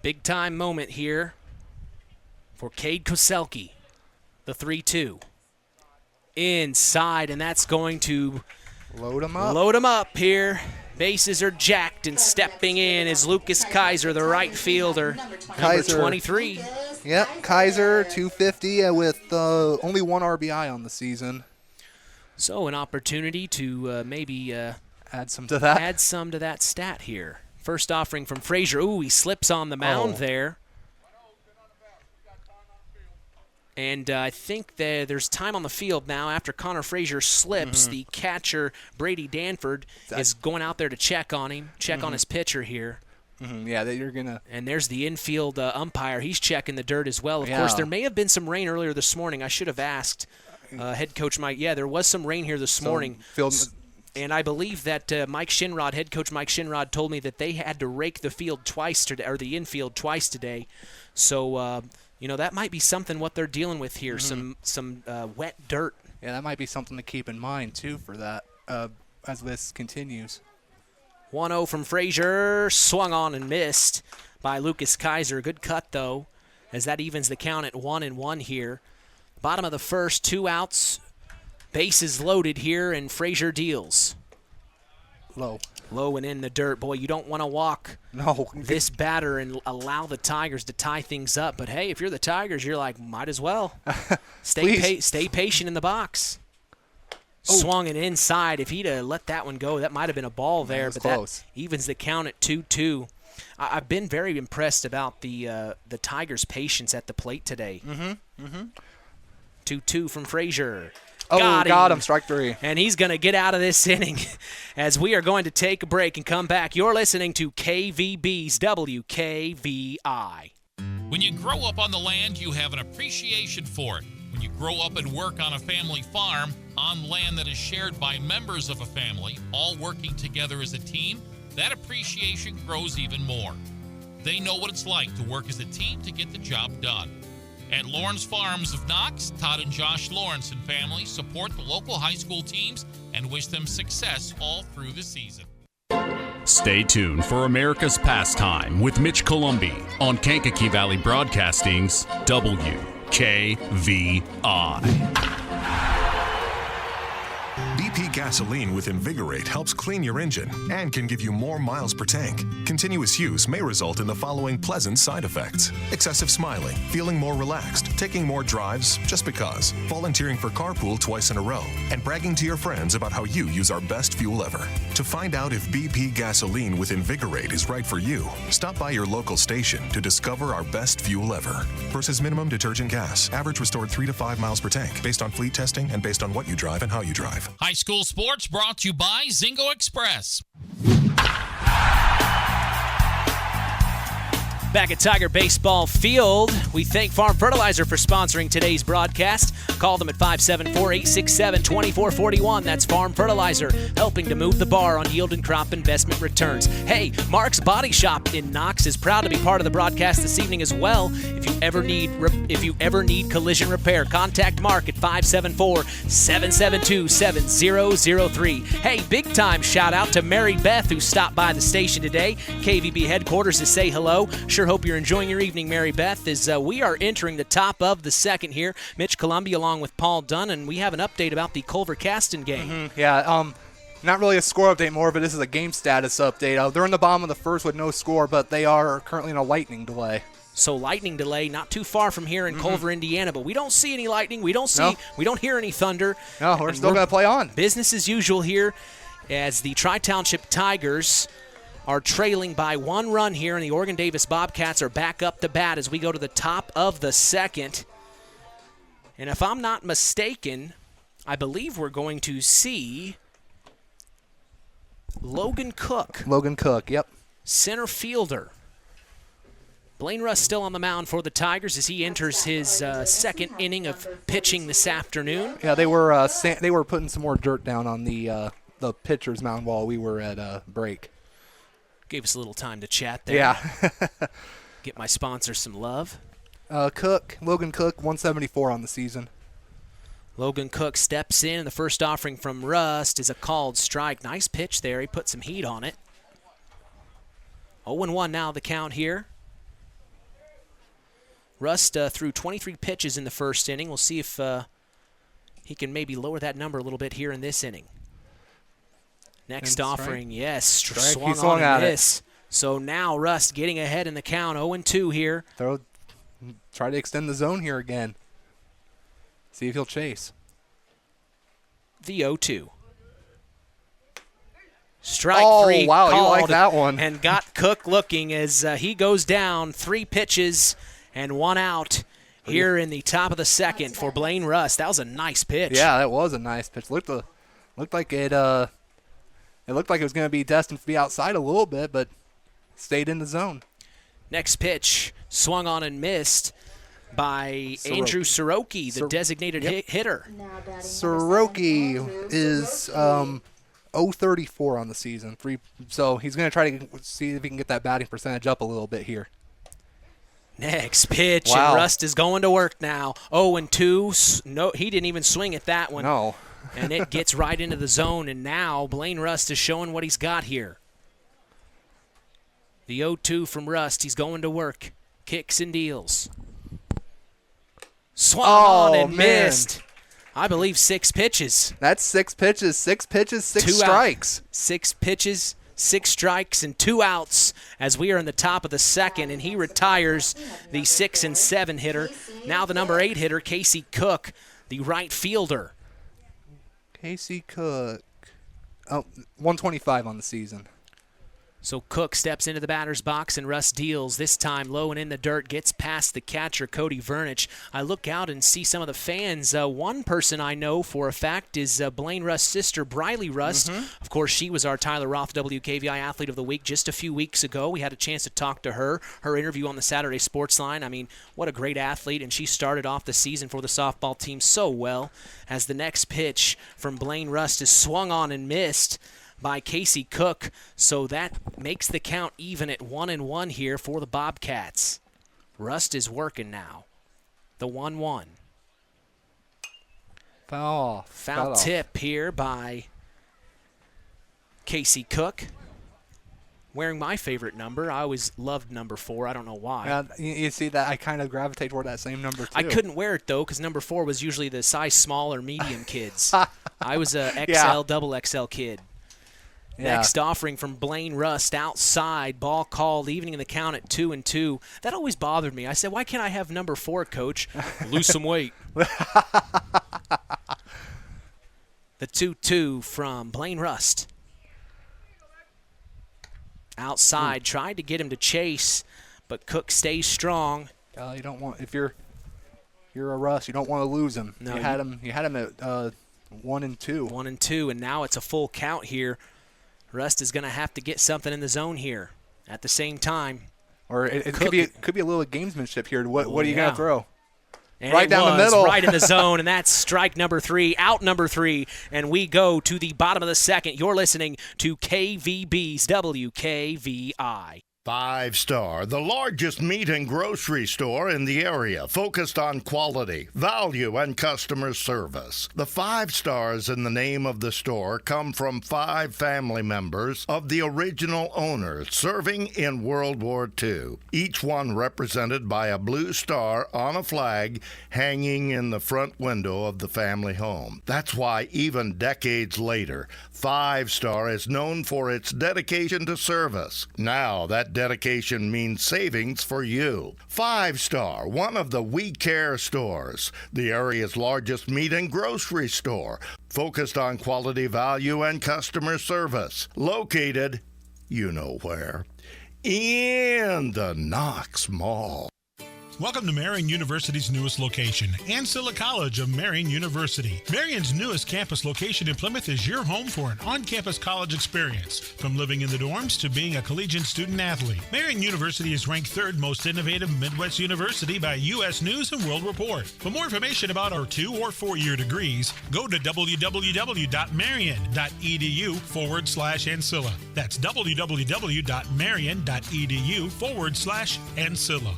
Big time moment here for Cade Koselke. The 3-2. Inside, and that's going to load him up. Load him up here. Bases are jacked, and stepping in is Lucas Kaiser, the right fielder, number 23. Yep, Kaiser, 250 with only 1 RBI on the season. So an opportunity to maybe add some to that. Add some to that stat here. First offering from Frazier. Ooh, he slips on the mound there. And I think that there's time on the field now after Connor Frazier slips. The catcher, Brady Danford, is going out there to check on him, check on his pitcher here. Yeah, that you're going to. And there's the infield umpire. He's checking the dirt as well. Of course, there may have been some rain earlier this morning. I should have asked head coach Mike. Yeah, there was some rain here this morning. And I believe that Mike Shinrod, head coach Mike Shinrod, told me that they had to rake the field twice today, or the infield twice today. So, that might be something what they're dealing with here, some wet dirt. Yeah, that might be something to keep in mind, too, for that as this continues. 1-0 from Frazier, swung on and missed by Lucas Kaiser. Good cut, though, as that evens the count at 1-1 here. Bottom of the first, 2 outs. Bases loaded here, and Frazier deals. Low and in the dirt. Boy, you don't want to walk this batter and allow the Tigers to tie things up. But, hey, if you're the Tigers, you're like, might as well. Stay patient in the box. Swung it inside. If he'd have let that one go, that might have been a ball there. But close. That evens the count at 2-2. I've been very impressed about the Tigers' patience at the plate today. 2-2 from Frazier. Got him. Strike 3. And he's going to get out of this inning as we are going to take a break and come back. You're listening to KVB's WKVI. When you grow up on the land, you have an appreciation for it. When you grow up and work on a family farm, on land that is shared by members of a family, all working together as a team, that appreciation grows even more. They know what it's like to work as a team to get the job done. At Lawrence Farms of Knox, Todd and Josh Lawrence and family support the local high school teams and wish them success all through the season. Stay tuned for America's Pastime with Mitch Columbi on Kankakee Valley Broadcasting's WKVI. BP gasoline with Invigorate helps clean your engine and can give you more miles per tank. Continuous use may result in the following pleasant side effects: excessive smiling, feeling more relaxed, taking more drives just because, volunteering for carpool twice in a row, and bragging to your friends about how you use our best fuel ever. To find out if BP gasoline with Invigorate is right for you, stop by your local station to discover our best fuel ever. Versus minimum detergent gas. Average restored 3 to 5 miles per tank, based on fleet testing and based on what you drive and how you drive. High school sports brought to you by Zingo Express. Back at Tiger Baseball Field, we thank Farm Fertilizer for sponsoring today's broadcast. Call them at 574-867-2441. That's Farm Fertilizer, helping to move the bar on yield and crop investment returns. Hey, Mark's Body Shop in Knox is proud to be part of the broadcast this evening as well. If you ever need collision repair, contact Mark at 574-772-7003. Hey, big time shout out to Mary Beth, who stopped by the station today, KVB headquarters, to say hello. Sure hope you're enjoying your evening, Mary Beth, as we are entering the top of the second here. Mitch Columbi along with Paul Dunn, and we have an update about the Culver-Caston game. Not really a score update more, but this is a game status update. They're in the bottom of the first with no score, but they are currently in a lightning delay. So lightning delay, not too far from here in Culver, Indiana, but we don't see any lightning. We don't hear any thunder. No, we're still going to play on. Business as usual here as the Tri-Township Tigers are trailing by 1 run here, and the Oregon-Davis Bobcats are back up to bat as we go to the top of the second. And if I'm not mistaken, I believe we're going to see Logan Cook. Logan Cook, yep. Center fielder. Blaine Rust still on the mound for the Tigers as he enters his second inning of pitching this afternoon. Yeah, they were putting some more dirt down on the pitcher's mound while we were at break. Gave us a little time to chat there. Yeah. Get my sponsor some love. Logan Cook, 174 on the season. Logan Cook steps in, and the first offering from Rust is a called strike. Nice pitch there. He put some heat on it. 0-1 now the count here. Rust threw 23 pitches in the first inning. We'll see if he can maybe lower that number a little bit here in this inning. Next offering, yes, swung on and missed. So now Rust getting ahead in the count, 0-2 here. Try to extend the zone here again. See if he'll chase. The 0-2. Strike three. Wow, you like that one. And got Cook looking as he goes down. 3 pitches and 1 out here in the top of the second for Blaine Rust. That was a nice pitch. Yeah, that was a nice pitch. Looked like it looked like it was going to be destined to be outside a little bit, but stayed in the zone. Next pitch swung on and missed by Andrew Soroki, the designated hitter. Soroki is 0-34 on the season. So he's going to try to see if he can get that batting percentage up a little bit here. Next pitch, and Rust is going to work now. 0-2. No, he didn't even swing at that one. No. And it gets right into the zone, and now Blaine Rust is showing what he's got here. The 0-2 from Rust. He's going to work. Kicks and deals. Swung on and missed. I believe 6 pitches. That's 6 pitches. 6 pitches, 6 strikes. 6 pitches, 6 strikes, and 2 outs as we are in the top of the second, and he retires the 6 and 7 hitter. Now the number 8 hitter, Casey Cook, the right fielder. Casey Cook, 125 on the season. So Cook steps into the batter's box and Rust deals, this time low and in the dirt, gets past the catcher, Cody Vernich. I look out and see some of the fans. One person I know for a fact is Blaine Rust's sister, Briley Rust. Of course, she was our Tyler Roth WKVI Athlete of the Week just a few weeks ago. We had a chance to talk to her. Her interview on the Saturday Sports Line. I mean, what a great athlete, and she started off the season for the softball team so well. As the next pitch from Blaine Rust is swung on and missed by Casey Cook, so that makes the count even at 1-1 here for the Bobcats. Rust is working now. The 1-1. Foul tip here by Casey Cook. Wearing my favorite number. I always loved number 4. I don't know why. Yeah, you see that I kind of gravitate toward that same number, too. I couldn't wear it, though, because number 4 was usually the size small or medium kids. I was a XL, double XL kid. Yeah. Next offering from Blaine Rust outside, ball called, evening in the count at 2-2. That always bothered me. I said, why can't I have number 4, coach? Lose some weight. The 2-2 from Blaine Rust. Outside, tried to get him to chase, but Cook stays strong. You don't want, if you're a Rust, you don't want to lose him. No, you had him at 1-2. 1-2, and now it's a full count here. Rust is going to have to get something in the zone here at the same time. Or it could be a little gamesmanship here. What are you going to throw? And right down the middle. Right in the zone, and that's strike number 3, out number 3, and we go to the bottom of the second. You're listening to KVB's WKVI. 5 Star, the largest meat and grocery store in the area, focused on quality, value, and customer service. The 5 stars in the name of the store come from 5 family members of the original owners serving in World War II, each one represented by a blue star on a flag hanging in the front window of the family home. That's why even decades later, 5 Star is known for its dedication to service. Now that dedication means savings for you. 5 Star, one of the We Care stores, the area's largest meat and grocery store, focused on quality, value, and customer service. Located, you know where, in the Knox Mall. Welcome to Marion University's newest location, Ancilla College of Marion University. Marion's newest campus location in Plymouth is your home for an on-campus college experience. From living in the dorms to being a collegiate student-athlete, Marion University is ranked 3rd most innovative Midwest university by U.S. News & World Report. For more information about our 2- or 4-year degrees, go to www.marion.edu/Ancilla. That's www.marion.edu/Ancilla.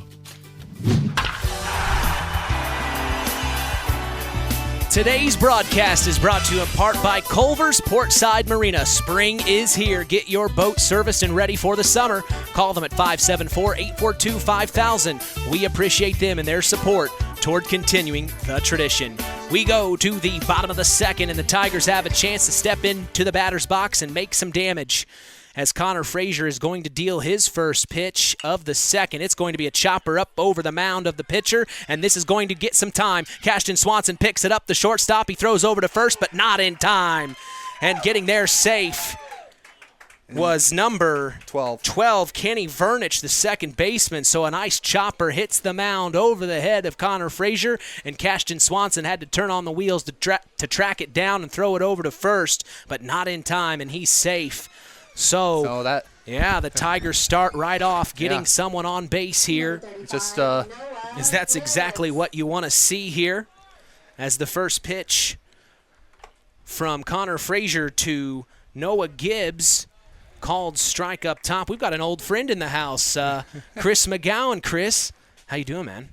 Today's broadcast is brought to you in part by Culver's Portside Marina. Spring is here. Get your boat serviced and ready for the summer. Call them at 574-842-5000. We appreciate them and their support toward continuing the tradition. We go to the bottom of the second, and the Tigers have a chance to step into the batter's box and make some damage, as Connor Frazier is going to deal his first pitch of the second. It's going to be a chopper up over the mound of the pitcher, and this is going to get some time. Cashton Swanson picks it up, the shortstop. He throws over to first, but not in time. And getting there safe was number 12, Kenny Vernich, the second baseman. So a nice chopper hits the mound over the head of Connor Frazier, and Cashton Swanson had to turn on the wheels to track it down and throw it over to first, but not in time, and he's safe. So the Tigers start right off getting someone on base here. That's exactly what you want to see here, as the first pitch from Connor Frazier to Noah Gibbs called strike up top. We've got an old friend in the house, Chris McGowan. Chris, how you doing, man?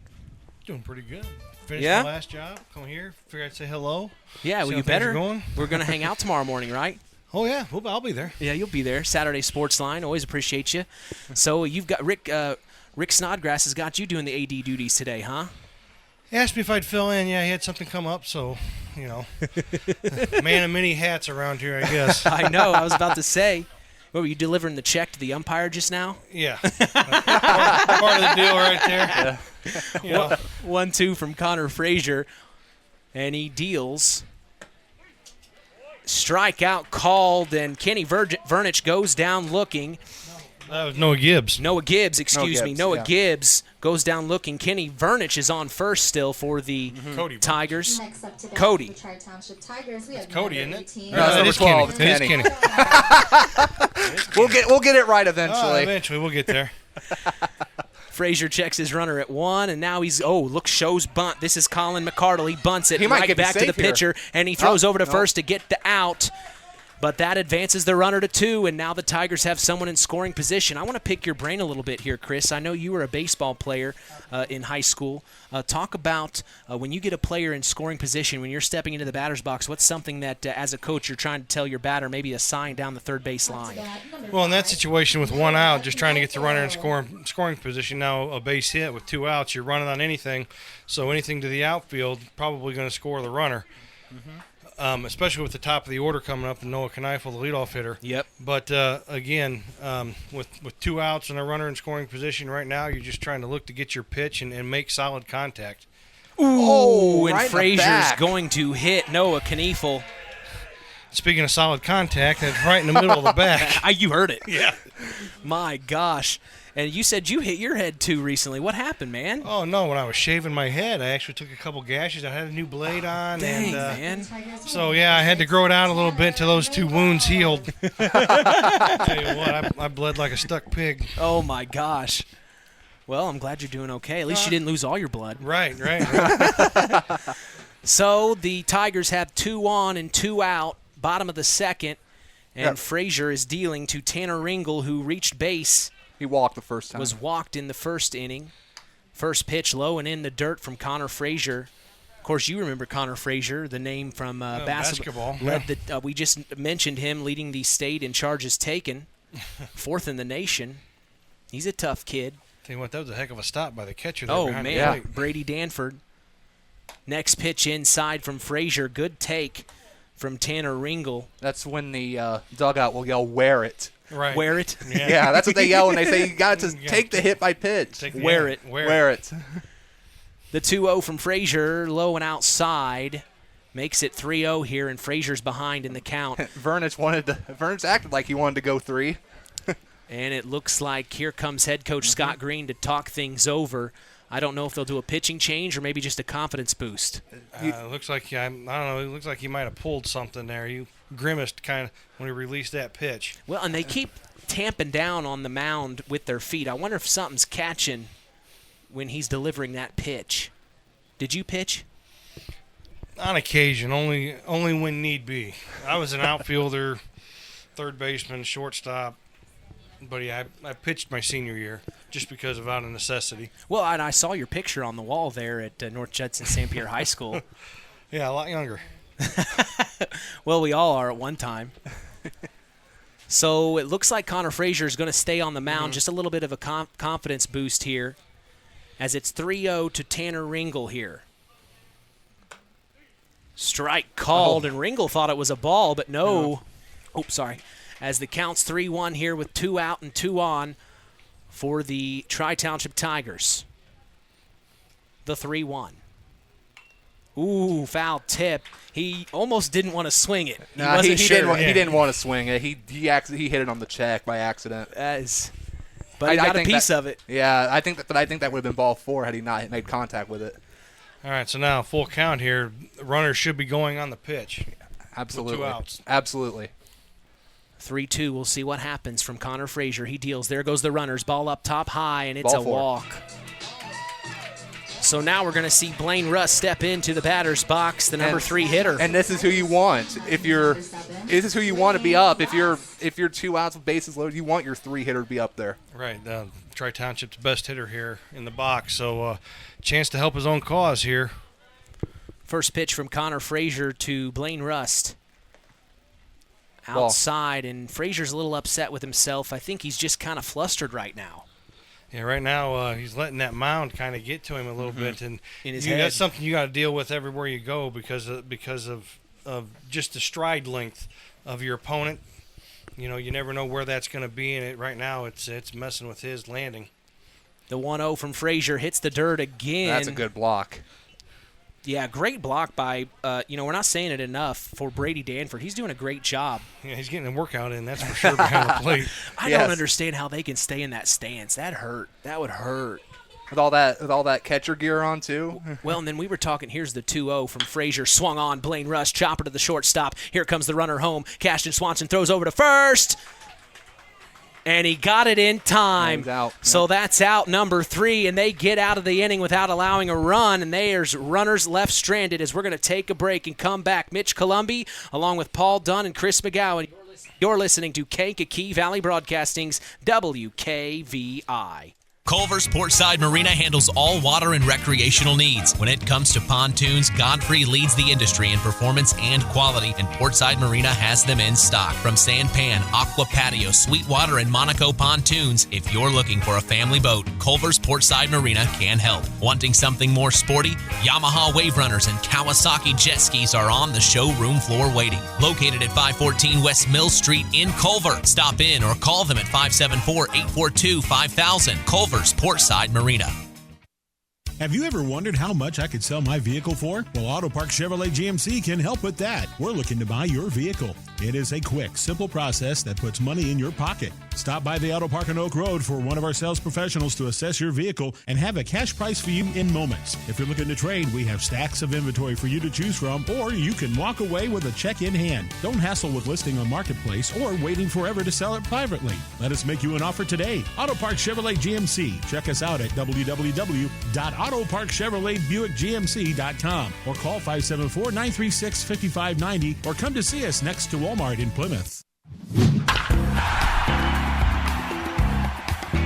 Doing pretty good. Finished my last job. Come here. Figured I'd say hello. Yeah, well, you better. We're going to hang out tomorrow morning, right? Oh, yeah. I'll be there. Yeah, you'll be there. Saturday Sports Line. Always appreciate you. So you've got Rick Snodgrass has got you doing the AD duties today, huh? He asked me if I'd fill in. Yeah, he had something come up, so, man of many hats around here, I guess. I know. I was about to say. What, were you delivering the check to the umpire just now? Yeah. part of the deal right there. Yeah. 1-2 from Connor Frazier, and he deals. Strikeout called, and Kenny Vernich goes down looking. That was Noah Gibbs. Noah Gibbs goes down looking. Kenny Vernich is on first still for the Tigers. Next up to bat, Cody. the Tri-Township Tigers. We have Cody, number isn't it? 18. No, it is Kenny. It is Kenny. We'll get it right eventually. Eventually, we'll get there. Frazier checks his runner at 1, and now shows bunt. This is Colin McCardle. He bunts it right back to the pitcher, and he throws over to first to get the out. But that advances the runner to 2, and now the Tigers have someone in scoring position. I want to pick your brain a little bit here, Chris. I know you were a baseball player in high school. Talk about when you get a player in scoring position, when you're stepping into the batter's box, what's something that, as a coach, you're trying to tell your batter, maybe a sign down the third base line? Well, in that situation with 1 out, just trying to get the runner in scoring position, now a base hit with 2 outs, you're running on anything. So anything to the outfield, probably going to score the runner. Mm-hmm. Especially with the top of the order coming up, and Noah Kneifel, the leadoff hitter. Yep. But, again, with 2 outs and a runner in scoring position right now, you're just trying to look to get your pitch and make solid contact. Ooh, and Frazier's going to hit Noah Kneifel. Speaking of solid contact, it's right in the middle of the back. You heard it. Yeah. My gosh. And you said you hit your head, too, recently. What happened, man? Oh, no. When I was shaving my head, I actually took a couple gashes. I had a new blade on. Dang, man. So, yeah, I had to grow it out a little bit until those 2 wounds healed. Tell you what, I bled like a stuck pig. Oh, my gosh. Well, I'm glad you're doing okay. At least you didn't lose all your blood. Right. So the Tigers have 2 on and 2 out, bottom of the second, and Frazier is dealing to Tanner Ringel, who reached base. He walked the first time. Was walked in the first inning. First pitch low and in the dirt from Connor Frazier. Of course, you remember Connor Frazier, the name from basketball. We just mentioned him leading the state in charges taken, 4th in the nation. He's a tough kid. Tell you what, that was a heck of a stop by the catcher there. Oh, man. Brady Danford. Next pitch inside from Frazier. Good take from Tanner Ringel. That's when the dugout will yell, "Wear it." Right. Wear it? Yeah, that's what they yell when they say you got to take the hit by pitch. Wear it. Wear it. The 2-0 from Frazier, low and outside. Makes it 3-0 here, and Frazier's behind in the count. Vernich acted like he wanted to go 3. And it looks like here comes head coach Scott Green to talk things over. I don't know if they'll do a pitching change or maybe just a confidence boost. It looks like, I don't know, it looks like he might have pulled something there. You grimaced kind of when he released that pitch. Well, and they keep tamping down on the mound with their feet. I wonder if something's catching when he's delivering that pitch. Did you pitch? On occasion, only when need be. I was an outfielder, third baseman, shortstop. But yeah, I pitched my senior year just because of out of necessity. Well, and I saw your picture on the wall there at North Judson St. Pierre High School. Yeah, a lot younger. Well, we all are at one time. So it looks like Connor Frazier is going to stay on the mound. Just a little bit of a confidence boost here as it's 3-0 to Tanner Ringel here. Strike called, and Ringel thought it was a ball, but no. Oops, sorry. As the count's 3-1 here with 2 out and 2 on for the Tri-Township Tigers. The 3-1. Ooh, foul tip. He almost didn't want to swing it. He wasn't sure. He didn't want to swing it. He hit it on the check by accident. But he got a piece of it. Yeah, I think that would have been ball 4 had he not made contact with it. All right, so now full count here. The runner should be going on the pitch. Absolutely. With 2 outs. Absolutely. 3-2. We'll see what happens from Connor Frazier. He deals. There goes the runners. Ball up top high, and it's a walk. So now we're going to see Blaine Russ step into the batter's box, the number 3 hitter. And this is who you want. This is who you want to be up. If you're 2 outs with bases loaded, you want your 3 hitter to be up there. Right. Tri-Township's best hitter here in the box, so chance to help his own cause here. First pitch from Connor Frazier to Blaine Rust. Outside, and Frazier's a little upset with himself. I think he's just kind of flustered right now. Yeah, right now he's letting that mound kind of get to him a little bit, and in his head. That's something you got to deal with everywhere you go because of just the stride length of your opponent. You know, you never know where that's going to be, and right now it's messing with his landing. The 1-0 from Frazier hits the dirt again. That's a good block. Yeah, great block by, we're not saying it enough, for Brady Danford. He's doing a great job. Yeah, he's getting a workout in, that's for sure, behind the plate. I don't understand how they can stay in that stance. That hurt. That would hurt. With all that catcher gear on, too. Well, and then we were talking, here's the 2-0 from Frazier. Swung on, Blaine Russ, chopper to the shortstop. Here comes the runner home. Cashton Swanson throws over to first. And he got it in time. So that's out number 3, and they get out of the inning without allowing a run, and there's runners left stranded as we're going to take a break and come back. Mitch Columbi, along with Paul Dunn and Chris McGowan. You're listening to Kankakee Valley Broadcasting's WKVI. Culver's Portside Marina handles all water and recreational needs. When it comes to pontoons, Godfrey leads the industry in performance and quality, and Portside Marina has them in stock. From Sanpan, Aqua Patio, Sweetwater, and Monaco pontoons, if you're looking for a family boat, Culver's Portside Marina can help. Wanting something more sporty? Yamaha Wave Runners and Kawasaki jet skis are on the showroom floor waiting. Located at 514 West Mill Street in Culver. Stop in or call them at 574-842-5000. Culver's Portside Marina. Have you ever wondered how much I could sell my vehicle for? Well, Auto Park Chevrolet GMC can help with that. We're looking to buy your vehicle. It is a quick, simple process that puts money in your pocket. Stop by the Auto Park on Oak Road for one of our sales professionals to assess your vehicle and have a cash price for you in moments. If you're looking to trade, we have stacks of inventory for you to choose from, or you can walk away with a check in hand. Don't hassle with listing on Marketplace or waiting forever to sell it privately. Let us make you an offer today. Auto Park Chevrolet GMC. Check us out at www.autoparkchevroletbuickgmc.com or call 574-936-5590 or come to see us next to Walmart in Plymouth.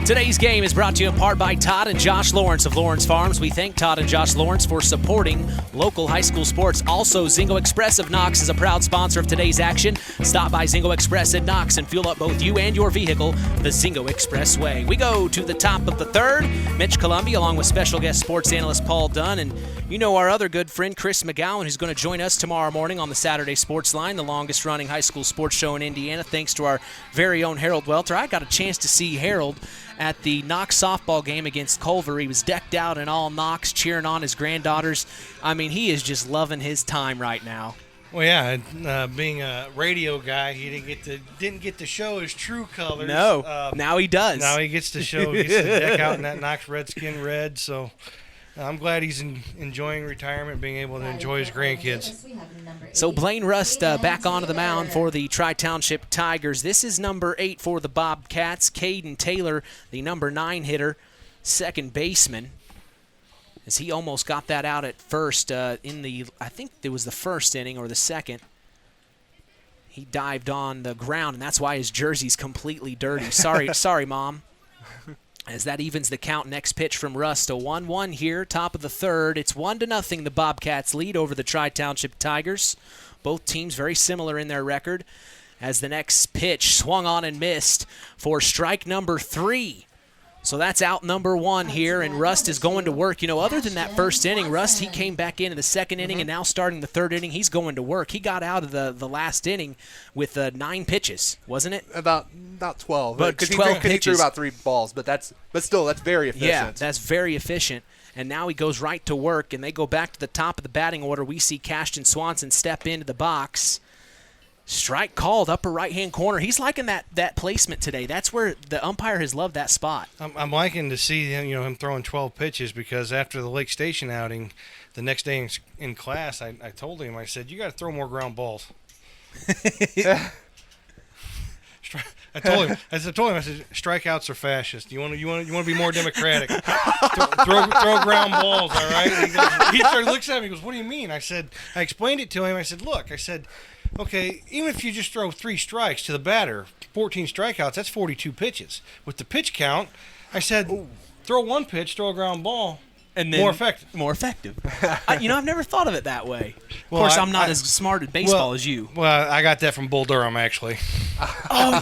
Today's game is brought to you in part by Todd and Josh Lawrence of Lawrence Farms. We thank Todd and Josh Lawrence for supporting local high school sports. Also, Zingo Express of Knox is a proud sponsor of today's action. Stop by Zingo Express at Knox and fuel up both you and your vehicle the Zingo Express way. We go to the top of the third. Mitch Columbi along with special guest sports analyst Paul Dunn, and our other good friend Chris McGowan, who's going to join us tomorrow morning on the Saturday Sports Line, the longest running high school sports show in Indiana, thanks to our very own Harold Welter. I got a chance to see Harold at the Knox softball game against Culver. He was decked out in all Knox, cheering on his granddaughters. I mean, he is just loving his time right now. Well, yeah, being a radio guy, he didn't get to show his true colors. No, now he does. Now he gets to deck out in that Knox Redskin red. So I'm glad he's enjoying retirement, being able to enjoy his grandkids. So Blaine Rust back onto the mound for the Tri-Township Tigers. This is number 8 for the Bobcats. Caden Taylor, the number 9 hitter, second baseman, as he almost got that out at first I think it was the first inning or the second. He dived on the ground, and that's why his jersey's completely dirty. Sorry, Mom. As that evens the count, next pitch from Rust. A 1-1 here, top of the third. It's 1-0. The Bobcats lead over the Tri-Township Tigers. Both teams very similar in their record. As the next pitch swung on and missed for strike number 3. So that's out number 1 here, and Rust is going to work. Other than that first inning, Rust, he came back in the second inning, and now starting the third inning, he's going to work. He got out of the last inning with 9 pitches, wasn't it? About 12. But 12 pitches. He threw about 3 balls, but still, that's very efficient. Yeah, that's very efficient. And now he goes right to work, and they go back to the top of the batting order. We see Cashton Swanson step into the box. Strike called, upper right-hand corner. He's liking that placement today. That's where the umpire has loved that spot. I'm liking to see him throwing 12 pitches, because after the Lake Station outing, the next day in class, I told him, I said, you got to throw more ground balls. I told him, I said, strikeouts are fascist. You want to be more democratic. throw ground balls, all right? He started looking at me. He goes, what do you mean? I explained it to him. I said, look, okay, even if you just throw 3 strikes to the batter, 14 strikeouts, that's 42 pitches. With the pitch count, I said, throw 1 pitch, throw a ground ball, and then more effective. More effective. I've never thought of it that way. Of course, I'm not as smart at baseball as you. Well, I got that from Bull Durham, actually. Oh,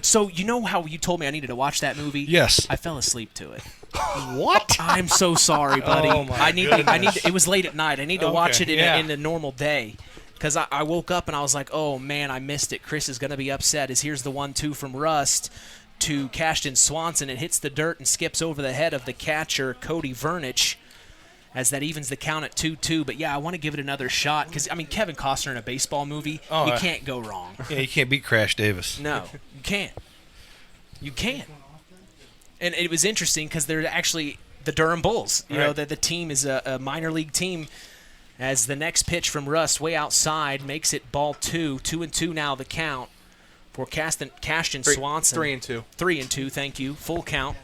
so you know how you told me I needed to watch that movie? Yes. I fell asleep to it. What? I'm so sorry, buddy. Oh, my goodness. It was late at night. I need to watch it in a normal day. Because I woke up and I was like, oh, man, I missed it. Chris is going to be upset. Here's the 1-2 from Rust to Cashton Swanson. It hits the dirt and skips over the head of the catcher, Cody Vernich, as that evens the count at 2-2. But, yeah, I want to give it another shot because, Kevin Costner in a baseball movie, you can't go wrong. Yeah, you can't beat Crash Davis. No, you can't. You can't. And it was interesting because they're actually the Durham Bulls. You know, the team is a minor league team. As the next pitch from Rust, way outside, makes it ball 2. 2-2 now the count for Cashton Swanson. 3-2. 3-2, thank you. Full count.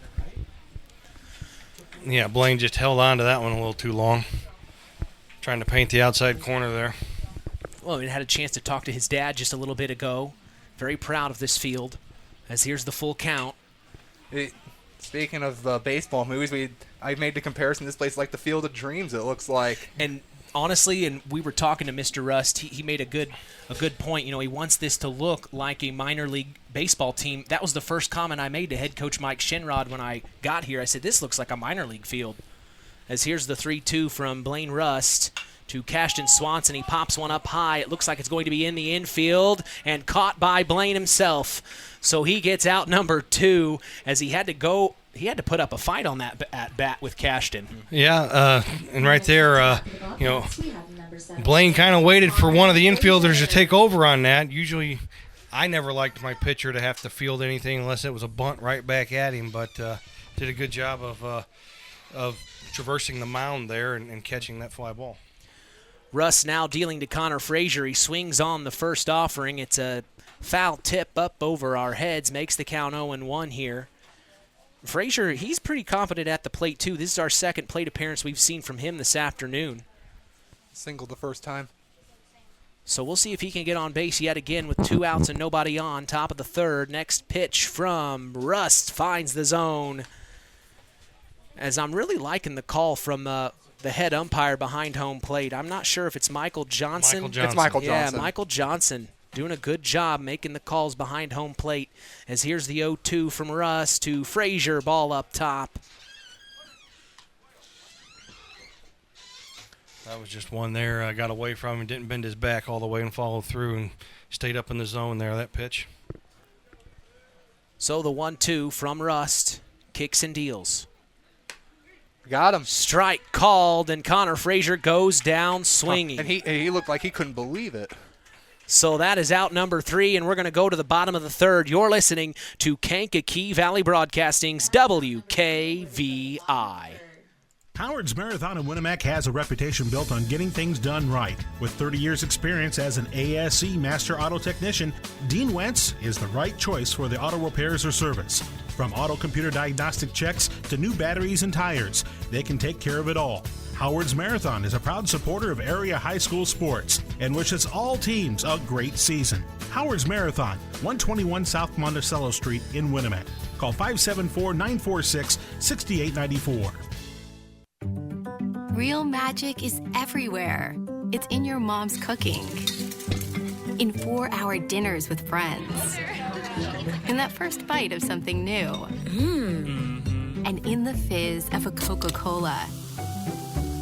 Yeah, Blaine just held on to that one a little too long. Trying to paint the outside corner there. Well, he had a chance to talk to his dad just a little bit ago. Very proud of this field. As here's the full count. Speaking of baseball movies, I made the comparison. This place is like the Field of Dreams, it looks like. And honestly, and we were talking to Mr. Rust, he made a good point. He wants this to look like a minor league baseball team. That was the first comment I made to head coach Mike Shinrod when I got here. I said, this looks like a minor league field. As here's the 3-2 from Blaine Rust to Cashton Swanson. He pops one up high. It looks like it's going to be in the infield and caught by Blaine himself. So he gets out number 2 as he had to put up a fight on that at bat with Cashton. Yeah, and right there, Blaine kind of waited for one of the infielders to take over on that. Usually, I never liked my pitcher to have to field anything unless it was a bunt right back at him, but did a good job of traversing the mound there and catching that fly ball. Russ now dealing to Connor Frazier. He swings on the first offering. It's a foul tip up over our heads, makes the count 0-1 here. Frazier, he's pretty confident at the plate, too. This is our second plate appearance we've seen from him this afternoon. Singled the first time. So we'll see if he can get on base yet again with 2 outs and nobody on. Top of the third. Next pitch from Rust finds the zone. As I'm really liking the call from the head umpire behind home plate. I'm not sure if it's Michael Johnson. It's Michael Johnson. Yeah, Michael Johnson doing a good job making the calls behind home plate. As here's the 0-2 from Russ to Frazier, ball up top. That was just one there. Got away from him, didn't bend his back all the way and follow through and stayed up in the zone there, that pitch. So the 1-2 from Rust, kicks and deals. Got him. Strike called, and Connor Frazier goes down swinging. And he looked like he couldn't believe it. So that is out number 3, and we're going to go to the bottom of the third. You're listening to Kankakee Valley Broadcasting's WKVI. Howard's Marathon in Winamac has a reputation built on getting things done right. With 30 years' experience as an ASE Master Auto Technician, Dean Wentz is the right choice for the auto repairs or service. From auto computer diagnostic checks to new batteries and tires, they can take care of it all. Howard's Marathon is a proud supporter of area high school sports and wishes all teams a great season. Howard's Marathon, 121 South Monticello Street in Winamac. Call 574-946-6894. Real magic is everywhere. It's in your mom's cooking, in 4-hour dinners with friends, in that first bite of something new, and in the fizz of a Coca-Cola.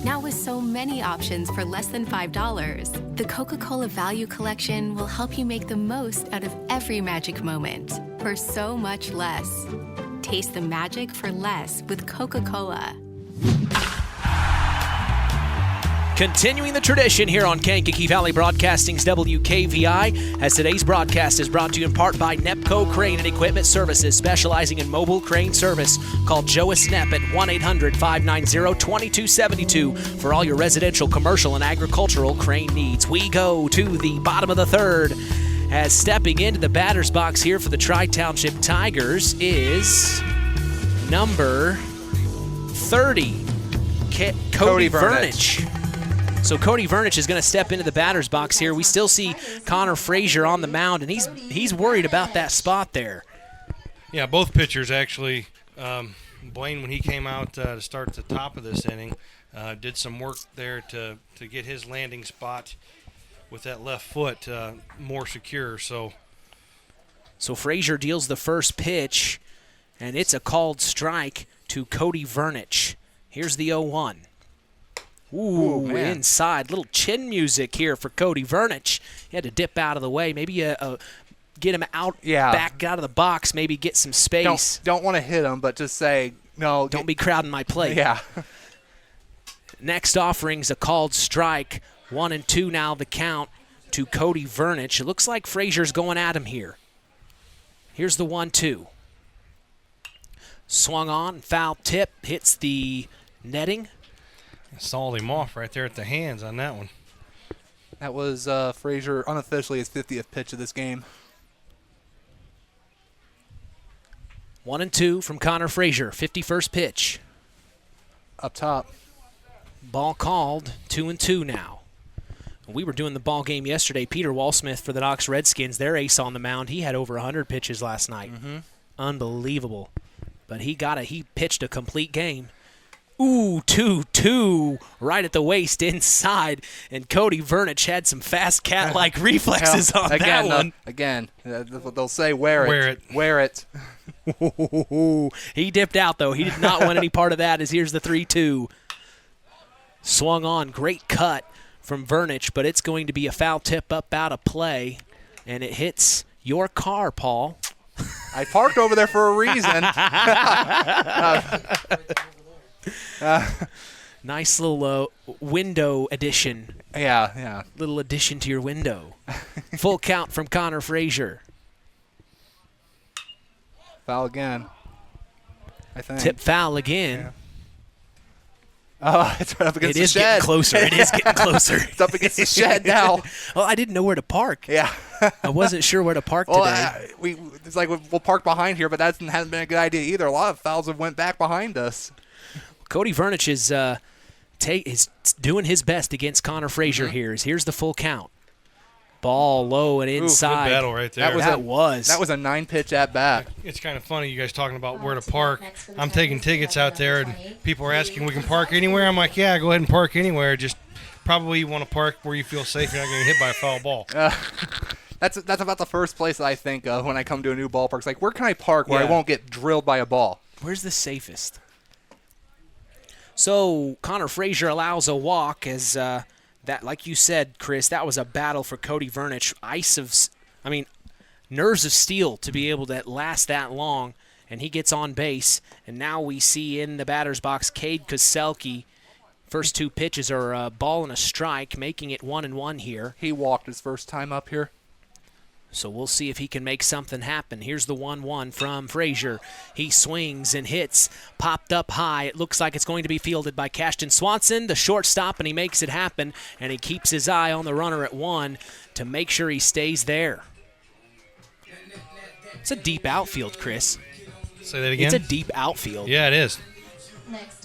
Now with so many options for less than $5, the Coca-Cola Value Collection will help you make the most out of every magic moment for so much less. Taste the magic for less with Coca-Cola. Continuing the tradition here on Kankakee Valley Broadcasting's WKVI, as today's broadcast is brought to you in part by Nepco Crane and Equipment Services, specializing in mobile crane service. Call Joe Snep at 1-800-590-2272 for all your residential, commercial, and agricultural crane needs. We go to the bottom of the third, as stepping into the batter's box here for the Tri-Township Tigers is number 30, Cody Vernich. So Cody Vernich is going to step into the batter's box here. We still see Connor Frazier on the mound, and he's worried about that spot there. Yeah, both pitchers actually. Blaine, when he came out to start the top of this inning, did some work there to get his landing spot with that left foot more secure. So Frazier deals the first pitch, and it's a called strike to Cody Vernich. Here's the 0-1. Ooh, inside. Little chin music here for Cody Vernich. He had to dip out of the way. Maybe get him out, back out of the box, maybe get some space. Don't want to hit him, but just say, no. Don't be crowding my plate. Yeah. Next offering's a called strike. 1-2 now the count to Cody Vernich. It looks like Frazier's going at him here. Here's the 1-2. Swung on, foul tip, hits the netting. Sawed him off right there at the hands on that one. That was Frazier unofficially his 50th pitch of this game. 1-2 from Connor Frazier, 51st pitch. Up top. Ball called, 2-2 now. We were doing the ball game yesterday. Peter Walsmith for the Knox Redskins, their ace on the mound. He had over 100 pitches last night. Unbelievable. But he pitched a complete game. Ooh, 2-2 right at the waist inside, and Cody Vernich had some fast cat-like reflexes on that one. They'll say wear it. He dipped out, though. He did not want any part of that, as here's the 3-2. Swung on, great cut from Vernich, but it's going to be a foul tip up out of play, and it hits your car, Paul. I parked over there for a reason. Nice little window addition. Yeah. Little addition to your window. Full count from Connor Frazier. Foul again, I think. Tip foul again. Yeah. Oh, it's right up against the shed. It is getting closer. It is getting closer. It's up against the shed now. Well, I didn't know where to park. Yeah. I wasn't sure where to park today. It's like we'll park behind here, but that hasn't been a good idea either. A lot of fouls have went back behind us. Cody Vernich is doing his best against Connor Frazier here. Here's the full count. Ball low and inside. Good battle right there. That was a 9-pitch at bat. It's kind of funny you guys talking about where to park. I'm taking tickets out there, and people are asking, we can park anywhere? I'm like, yeah, go ahead and park anywhere. Just probably you want to park where you feel safe. You're not going to get hit by a foul ball. That's about the first place that I think of when I come to a new ballpark. It's like, where can I park where I won't get drilled by a ball? Where's the safest? So Connor Frazier allows a walk as that, like you said, Chris, that was a battle for Cody Vernich. Nerves of steel to be able to last that long and he gets on base. And now we see in the batter's box Cade Koselke. First 2 pitches are a ball and a strike, making it 1-1 here. He walked his first time up here. So we'll see if he can make something happen. Here's the 1-1 from Frazier. He swings and hits, popped up high. It looks like it's going to be fielded by Cashton Swanson, the shortstop, and he makes it happen, and he keeps his eye on the runner at 1 to make sure he stays there. It's a deep outfield, Chris. Say that again? It's a deep outfield. Yeah, it is.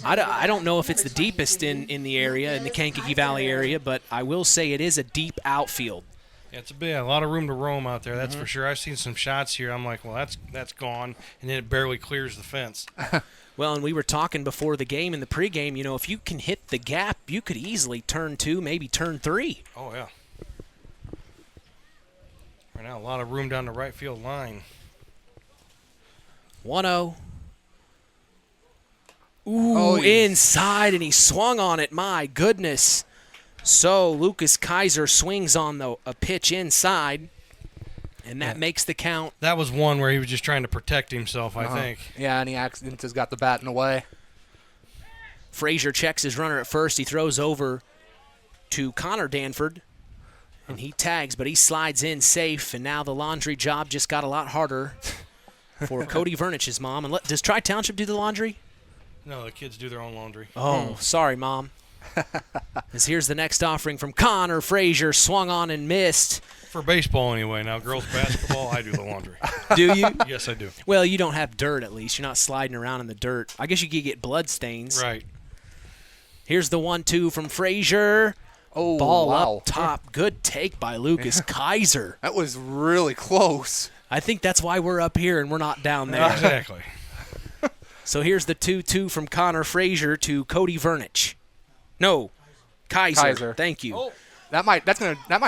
I don't know if it's the deepest in the area, in the Kankakee Valley area, but I will say it is a deep outfield. Yeah, it's a lot of room to roam out there, that's for sure. I've seen some shots here. I'm like, well, that's gone, and then it barely clears the fence. Well, and we were talking before the game in the pregame, if you can hit the gap, you could easily turn 2, maybe turn 3. Oh, yeah. Right now, a lot of room down the right field line. 1-0. Ooh, inside, and he swung on it. My goodness. So Lucas Kaiser swings on a pitch inside, and that makes the count. That was one where he was just trying to protect himself, I think. Yeah, and he accidentally has got the bat in the way. Frazier checks his runner at first. He throws over to Connor Danford, and he tags, but he slides in safe, and now the laundry job just got a lot harder for Cody Vernich's mom. And does Tri-Township do the laundry? No, the kids do their own laundry. Oh, sorry, Mom. As here's the next offering from Connor Frazier, swung on and missed. For baseball anyway. Now, girls basketball, I do the laundry. Do you? Yes, I do. Well, you don't have dirt at least. You're not sliding around in the dirt. I guess you could get blood stains. Right. Here's the 1-2 from Frazier. Oh, ball wow. up top. Good take by Lucas Kaiser. That was really close. I think that's why we're up here and we're not down there. Exactly. So here's the 2-2 from Connor Frazier to Cody Vernich. No, Kaiser. Thank you. Oh, that might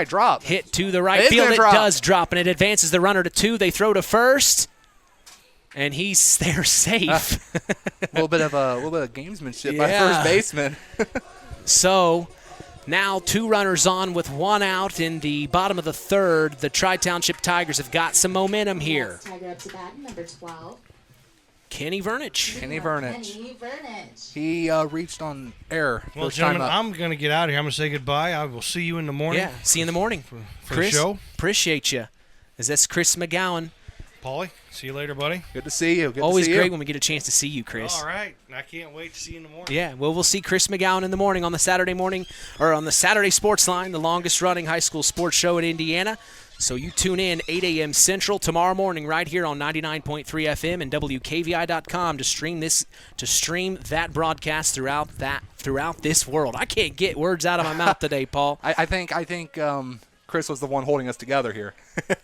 drop. Hit to the right field. It does drop, and it advances the runner to 2. They throw to first, and he's there safe. A little bit of gamesmanship by first baseman. So now 2 runners on with 1 out in the bottom of the 3rd. The Tri-Township Tigers have got some momentum here. Tiger up to bat, number 12. Kenny Vernich. He reached on air. Well, gentlemen, I'm going to get out of here. I'm going to say goodbye. I will see you in the morning. Yeah, see you in the morning. For Chris, the show. Appreciate you. That's Chris McGowan. Paulie, see you later, buddy. Good to see you. Always great when we get a chance to see you, Chris. All right. I can't wait to see you in the morning. Yeah, well, we'll see Chris McGowan in the morning on the Saturday morning, or on the Saturday Sports Line, the longest-running high school sports show in Indiana. So you tune in 8 a.m. Central tomorrow morning right here on 99.3 FM and WKVI.com to stream that broadcast throughout this world. I can't get words out of my mouth today, Paul. I think Chris was the one holding us together here.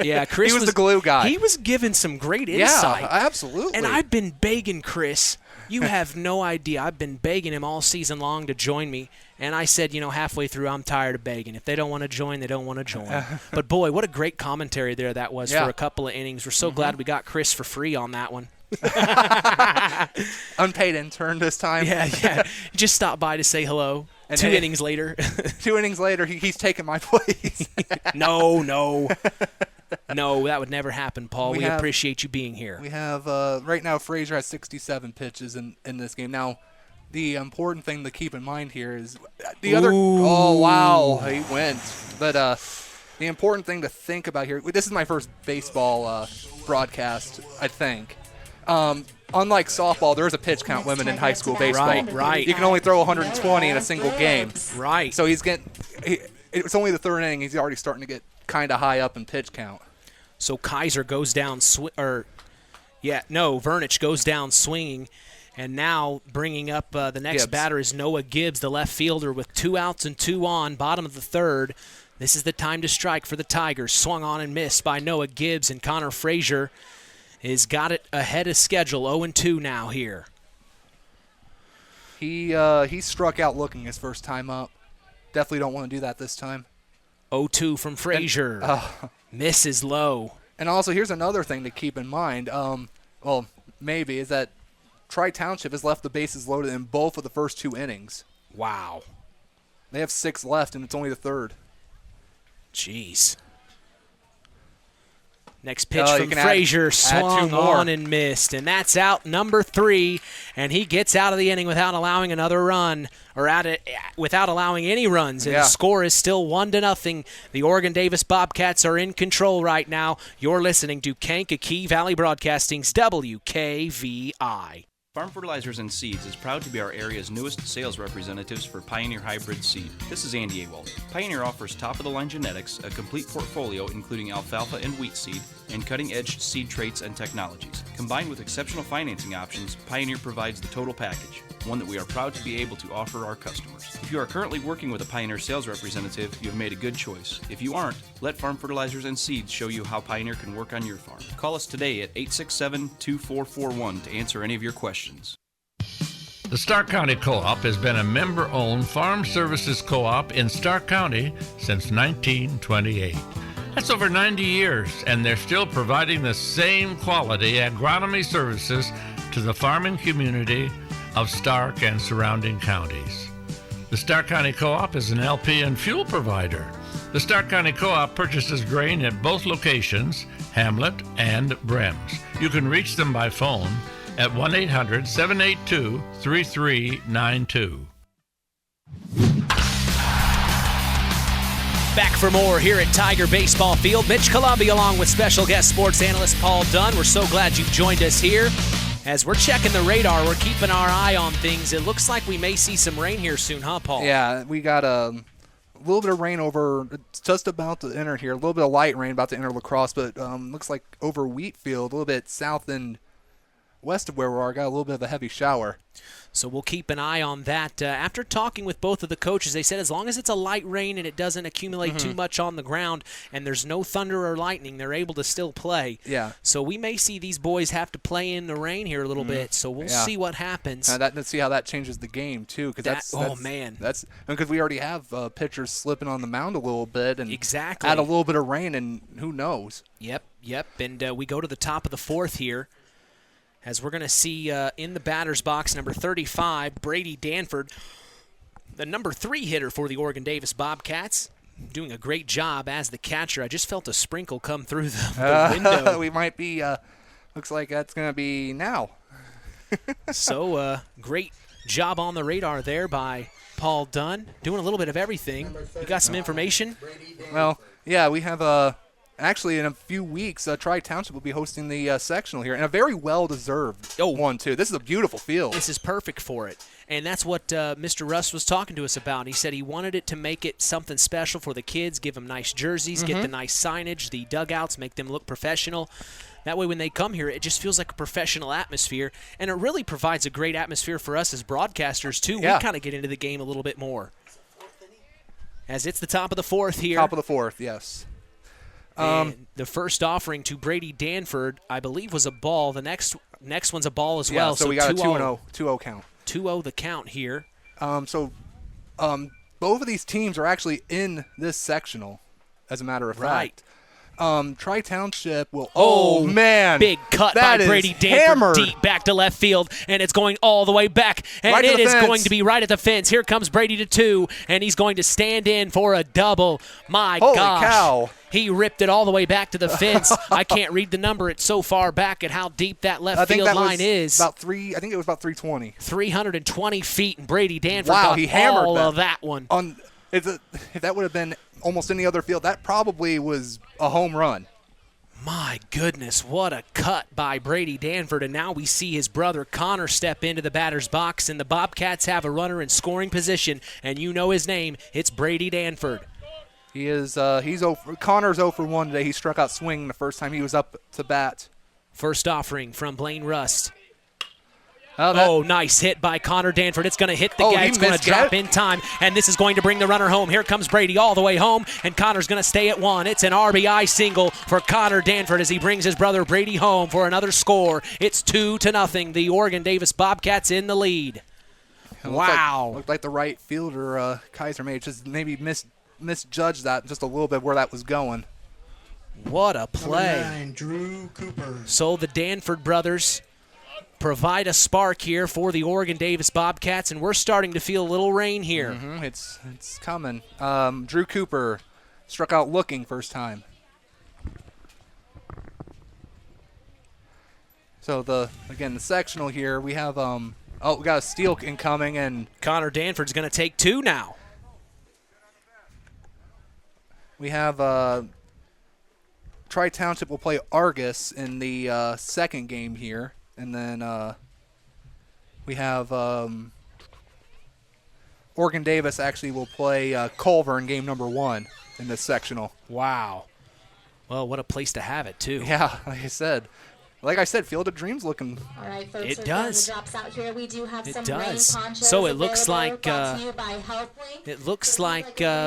Yeah, Chris was the glue guy. He was giving some great insight. Yeah, absolutely. And I've been begging Chris. You have no idea. I've been begging him all season long to join me. And I said, halfway through, I'm tired of begging. If they don't want to join, they don't want to join. But, boy, what a great commentary there that was for a couple of innings. We're so glad we got Chris for free on that one. Unpaid intern this time. Yeah. He just stopped by to say hello. And 2 innings later. 2 innings later, he's taking my place. No, that would never happen, Paul. We appreciate you being here. We have, right now, Frazier has 67 pitches in this game. Now, the important thing to keep in mind here is the other. Oh, wow. He went. But the important thing to think about here, this is my first baseball broadcast, I think. Unlike softball, there is a pitch count limit in high school baseball. Right. You can only throw 120 in a single game. Right. So it's only the 3rd inning. He's already starting to get kind of high up in pitch count. So Kaiser goes down, Vernich goes down swinging, and now bringing up the next batter is Noah Gibbs, the left fielder, with 2 outs and 2 on, bottom of the 3rd. This is the time to strike for the Tigers. Swung on and missed by Noah Gibbs, and Connor Frazier has got it ahead of schedule, 0-2 now here. He struck out looking his first time up. Definitely don't want to do that this time. 0-2 from Frazier. Misses low. And also, here's another thing to keep in mind. Is that Tri-Township has left the bases loaded in both of the first 2 innings. Wow. They have 6 left, and it's only the 3rd. Jeez. Next pitch from Frazier, swung on and missed, and that's out number 3, and he gets out of the inning without allowing another run, or without allowing any runs, and the score is still 1-0. The Oregon Davis Bobcats are in control right now. You're listening to Kankakee Valley Broadcasting's WKVI. Farm Fertilizers and Seeds is proud to be our area's newest sales representatives for Pioneer Hybrid Seed. This is Andy Awald. Pioneer offers top-of-the-line genetics, a complete portfolio including alfalfa and wheat seed, and cutting-edge seed traits and technologies. Combined with exceptional financing options, Pioneer provides the total package, one that we are proud to be able to offer our customers. If you are currently working with a Pioneer sales representative, you have made a good choice. If you aren't, let Farm Fertilizers and Seeds show you how Pioneer can work on your farm. Call us today at 867-2441 to answer any of your questions. The Stark County Co-op has been a member-owned farm services co-op in Stark County since 1928. That's over 90 years, and they're still providing the same quality agronomy services to the farming community of Stark and surrounding counties. The Stark County Co-op is an LP and fuel provider. The Stark County Co-op purchases grain at both locations, Hamlet and Brems. You can reach them by phone at 1-800-782-3392. Back for more here at Tiger Baseball Field. Mitch Columbia along with special guest sports analyst Paul Dunn. We're so glad you've joined us here. As we're checking the radar, we're keeping our eye on things. It looks like we may see some rain here soon, huh, Paul? Yeah, we got a little bit of rain over, it's just about to enter here. A little bit of light rain about to enter La Crosse, but looks like over Wheatfield, a little bit south and west of where we are, got a little bit of a heavy shower. So we'll keep an eye on that. After talking with both of the coaches, they said as long as it's a light rain and it doesn't accumulate too much on the ground and there's no thunder or lightning, they're able to still play. Yeah. So we may see these boys have to play in the rain here a little bit, so we'll see what happens. Let's see how that changes the game, too. That's because we already have pitchers slipping on the mound a little bit. And exactly. Add a little bit of rain, and who knows? Yep. And we go to the top of the 4th here. As we're going to see in the batter's box, number 35, Brady Danford, the number 3 hitter for the Oregon Davis Bobcats, doing a great job as the catcher. I just felt a sprinkle come through the window. We might be, looks like that's going to be now. So, great job on the radar there by Paul Dunn, doing a little bit of everything. You got some information? Well, yeah, we have actually, in a few weeks, Tri-Township will be hosting the sectional here, and a very well-deserved one, too. This is a beautiful field. This is perfect for it, and that's what Mr. Russ was talking to us about. He said he wanted it to make it something special for the kids, give them nice jerseys, get the nice signage, the dugouts, make them look professional. That way when they come here, it just feels like a professional atmosphere, and it really provides a great atmosphere for us as broadcasters, too. Yeah. We kind of get into the game a little bit more. As it's the top of the 4th here. Top of the 4th, yes. And the first offering to Brady Danford, I believe, was a ball. The next one's a ball as well. So we got a 2-0 count. 2-0 the count here. Both of these teams are actually in this sectional, as a matter of fact. Tri-Township will. Oh man! Big cut by Brady Danford, deep back to left field, and it's going all the way back, and it is going to be right at the fence. Here comes Brady to 2, and he's going to stand in for a double. My Holy gosh! Cow. He ripped it all the way back to the fence. I can't read the number. It's so far back at how deep that left field line is. I think it was about 320. 320 feet, and Brady Danford got he hammered all of that one. If that would have been almost any other field, that probably was a home run. My goodness, what a cut by Brady Danford, and now we see his brother Connor step into the batter's box, and the Bobcats have a runner in scoring position, and you know his name. It's Brady Danford. He is. Connor's 0 for 1 today. He struck out swinging the first time he was up to bat. First offering from Blaine Rust. Nice hit by Connor Danford. It's going to hit the gap. It's going to drop in time, and this is going to bring the runner home. Here comes Brady all the way home, and Connor's going to stay at 1. It's an RBI single for Connor Danford as he brings his brother Brady home for another score. It's 2-0. The Oregon Davis Bobcats in the lead. Wow. Looked like the right fielder, Kaiser, may just maybe misjudged that just a little bit where that was going. What a play. Number 9, Drew Cooper. So the Danford brothers provide a spark here for the Oregon Davis Bobcats, and we're starting to feel a little rain here. It's coming. Drew Cooper struck out looking first time. So the sectional here, we have we got a steal incoming, and Connor Danford's going to take 2 now. We have Tri-Township will play Argus in the second game here, and then we have Oregon Davis actually will play Culver in game number 1 in this sectional. Wow. Well, what a place to have it, too. Yeah, like I said, Field of Dreams looking. All right, folks, it does. The drops out here. We do have it some does. rain ponchos so it looks like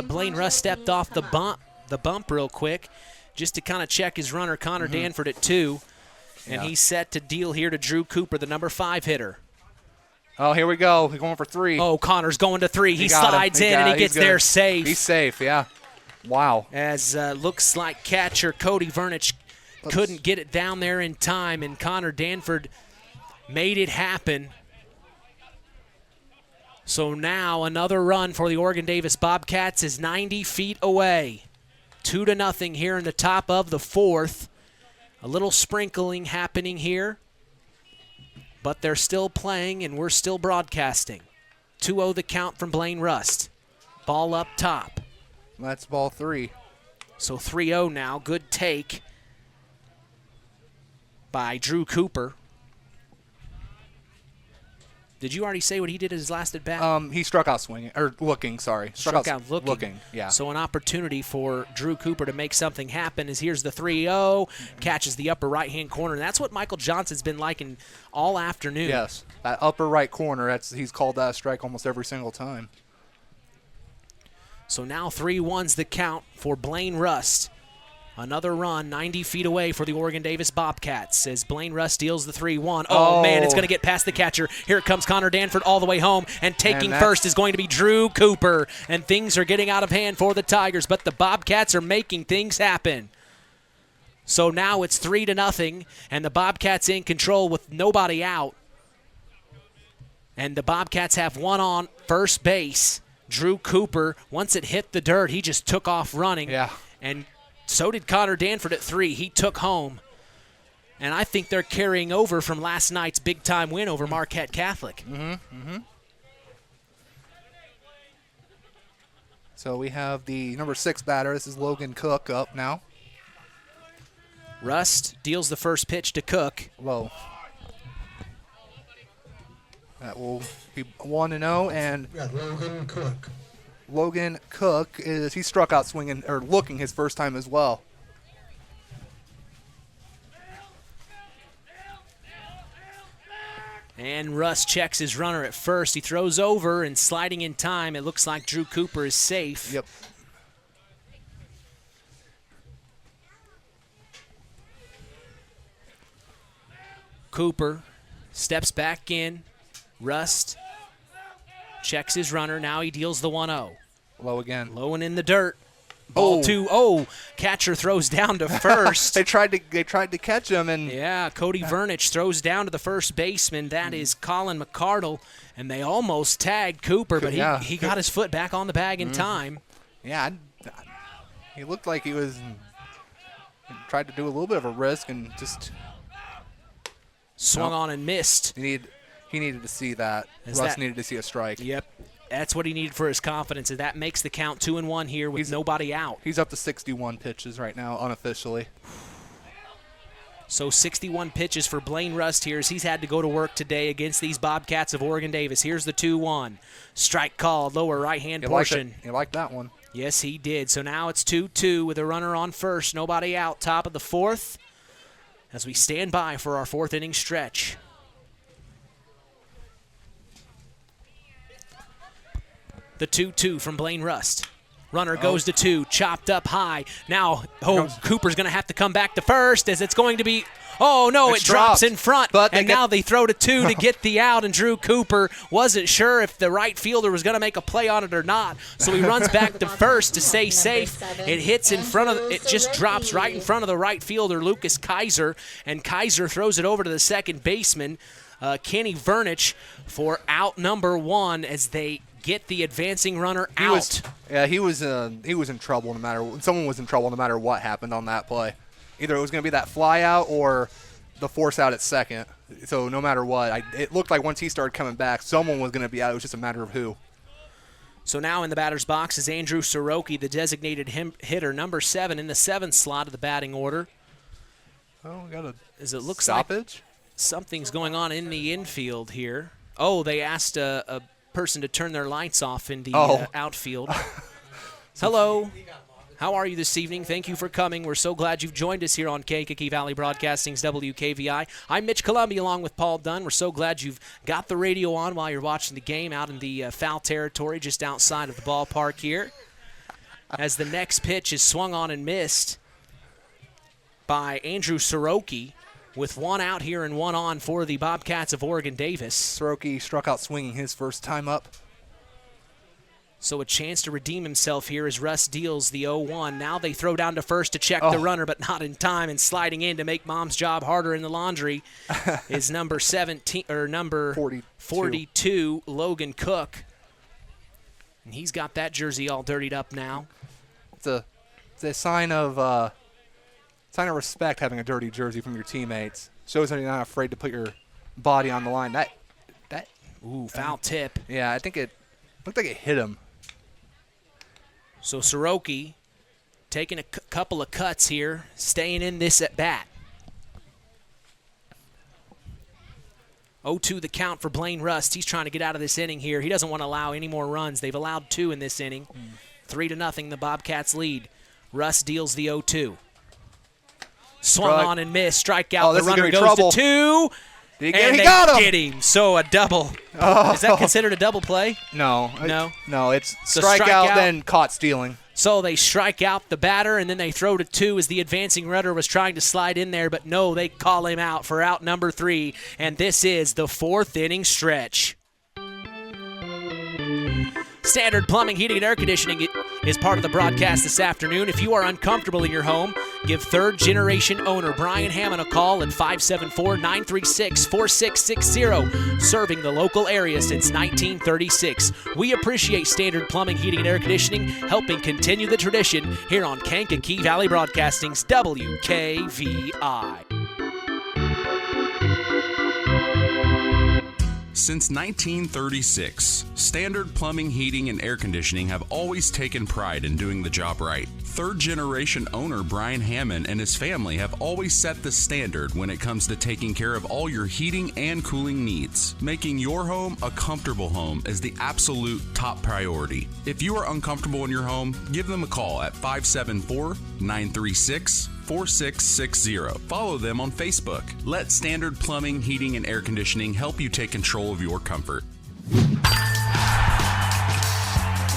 Blaine Russ stepped off the bump real quick, just to kind of check his runner, Connor Danford at 2, and he's set to deal here to Drew Cooper, the number 5 hitter. Oh, here we go. He's going for 3. Oh, Connor's going to 3. He slides in and he gets there safe. He's safe, yeah. Wow. As looks like catcher Cody Vernich couldn't get it down there in time, and Connor Danford made it happen. So now another run for the Oregon Davis Bobcats is 90 feet away. 2-0 here in the top of the 4th. A little sprinkling happening here, but they're still playing and we're still broadcasting. 2-0 the count from Blaine Rust. Ball up top. That's ball 3. So 3-0 now. Good take by Drew Cooper. Did you already say what he did at his last at bat? He struck out swinging, or looking, sorry. Struck out looking. Yeah. So an opportunity for Drew Cooper to make something happen is here's the 3-0, catches the upper right-hand corner. And that's what Michael Johnson's been liking all afternoon. Yes, that upper right corner, he's called that a strike almost every single time. So now 3-1's the count for Blaine Rust. Another run 90 feet away for the Oregon Davis Bobcats as Blaine Rust deals the 3-1. Oh, man, it's going to get past the catcher. Here it comes Connor Danford all the way home, and taking first is going to be Drew Cooper. And things are getting out of hand for the Tigers, but the Bobcats are making things happen. So now it's 3-0, and the Bobcats in control with nobody out. And the Bobcats have one on first base. Drew Cooper, once it hit the dirt, he just took off running. Yeah. And so did Connor Danford at 3. He took home. And I think they're carrying over from last night's big-time win over Marquette Catholic. So we have the number 6 batter. This is Logan Cook up now. Rust deals the first pitch to Cook. Low. That will be 1-0, and Logan Cook he struck out swinging or looking his first time as well. And Russ checks his runner at first. He throws over and sliding in time. It looks like Drew Cooper is safe. Yep. Cooper steps back in. Rust checks his runner. Now he deals the 1-0. Low again. Low and in the dirt. Ball 2-0. Catcher throws down to first. They tried to catch him, and Cody Vernich throws down to the first baseman. That is Colin McCardle, and they almost tagged Cooper, but he got his foot back on the bag in time. Yeah, he looked like he tried to do a little bit of a risk and just swung on and missed. He needed to see that. Russ needed to see a strike. Yep. That's what he needed for his confidence, and that makes the count 2-1 here with nobody out. He's up to 61 pitches right now, unofficially. So 61 pitches for Blaine Rust here as he's had to go to work today against these Bobcats of Oregon Davis. Here's the 2-1. Strike called, lower right-hand portion. He liked that one. Yes, he did. So now it's 2-2 with a runner on first, nobody out, top of the 4th, as we stand by for our 4th inning stretch. The 2-2 from Blaine Rust. Runner goes to 2, chopped up high. Now, Cooper's going to have to come back to first as it's going to be, it drops in front. Now they throw to 2 to get the out, and Drew Cooper wasn't sure if the right fielder was going to make a play on it or not. So he runs back to first to stay safe. It hits in front of, it just drops right in front of the right fielder, Lucas Kaiser, and Kaiser throws it over to the second baseman, Kenny Vernich, for out number 1 as they get the advancing runner out. He was in trouble someone was in trouble no matter what happened on that play. Either it was going to be that fly out or the force out at second. So no matter what, it looked like once he started coming back, someone was going to be out. It was just a matter of who. So now in the batter's box is Andrew Soroki, the designated hitter, number 7 in the 7th slot of the batting order. Oh, we got a stoppage? Like something's going on in the infield here. Oh, they asked a person to turn their lights off in the outfield. Hello. How are you this evening? Thank you for coming. We're so glad you've joined us here on Kankakee Valley Broadcasting's WKVI. I'm Mitch Columbia along with Paul Dunn. We're so glad you've got the radio on while you're watching the game out in the foul territory just outside of the ballpark here. As the next pitch is swung on and missed by Andrew Soroki with 1 out here and 1 on for the Bobcats of Oregon Davis. Soroki struck out swinging his first time up. So a chance to redeem himself here as Russ deals the 0-1. Now they throw down to first to check the runner, but not in time. And sliding in to make Mom's job harder in the laundry is number 42, Logan Cook. And he's got that jersey all dirtied up now. It's a sign of respect having a dirty jersey from your teammates. Shows that you're not afraid to put your body on the line. Foul tip. Yeah, I think it looked like it hit him. So Soroki taking a couple of cuts here, staying in this at bat. 0-2 the count for Blaine Rust. He's trying to get out of this inning here. He doesn't want to allow any more runs. They've allowed 2 in this inning. 3-0 the Bobcats lead. Rust deals the 0-2. Swung on and missed. Strikeout. The runner goes to 2. He got him. Get him. So a double. Is that considered a double play? No. No, it's strikeout, then caught stealing. So they strike out the batter, and then they throw to 2 as the advancing runner was trying to slide in there, but no, they call him out for out number 3, and this is the 4th inning stretch. Standard Plumbing, Heating, and Air Conditioning is part of the broadcast this afternoon. If you are uncomfortable in your home, give third-generation owner Brian Hammond a call at 574-936-4660, serving the local area since 1936. We appreciate Standard Plumbing, Heating, and Air Conditioning, helping continue the tradition here on Kankakee Valley Broadcasting's WKVI. Since 1936, Standard Plumbing, Heating, and Air Conditioning have always taken pride in doing the job right. Third-generation owner Brian Hammond and his family have always set the standard when it comes to taking care of all your heating and cooling needs. Making your home a comfortable home is the absolute top priority. If you are uncomfortable in your home, give them a call at 574-936-4660. Follow them on Facebook. Let Standard Plumbing, Heating, and Air Conditioning help you take control of your comfort.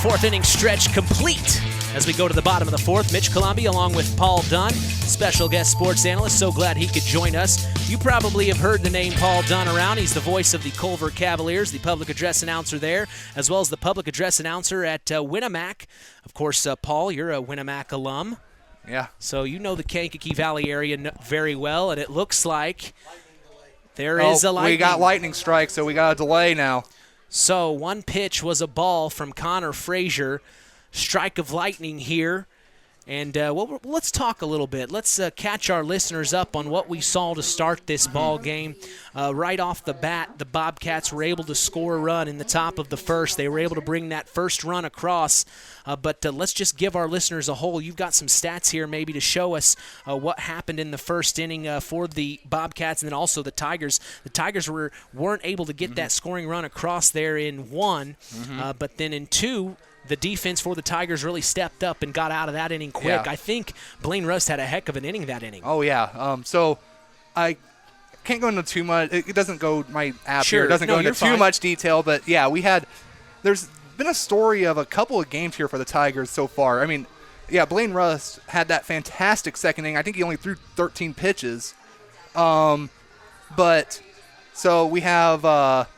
4th inning stretch complete. As we go to the bottom of the 4th, Mitch Columbia along with Paul Dunn, special guest sports analyst. So glad he could join us. You probably have heard the name Paul Dunn around. He's the voice of the Culver Cavaliers, the public address announcer there, as well as the public address announcer at Winamac. Of course, Paul, you're a Winamac alum. Yeah. So you know the Kankakee Valley area very well, and it looks like there is a lightning. We got lightning strike, so we got a delay now. So one pitch was a ball from Connor Frazier. Strike of lightning here. And let's talk a little bit. Let's catch our listeners up on what we saw to start this ball game. Right off the bat, the Bobcats were able to score a run in the top of the 1st. They were able to bring that first run across. But let's just give our listeners a whole. You've got some stats here maybe to show us what happened in the 1st inning for the Bobcats and then also the Tigers. The Tigers weren't able to get that scoring run across there in 1, but then in 2, the defense for the Tigers really stepped up and got out of that inning quick. Yeah. I think Blaine Rust had a heck of an inning that inning. Oh, yeah. So I can't go into too much. It doesn't go my app sure. here. It doesn't go into too much detail. But, yeah, there's been a story of a couple of games here for the Tigers so far. I mean, yeah, Blaine Rust had that fantastic second inning. I think he only threw 13 pitches. But so we have, like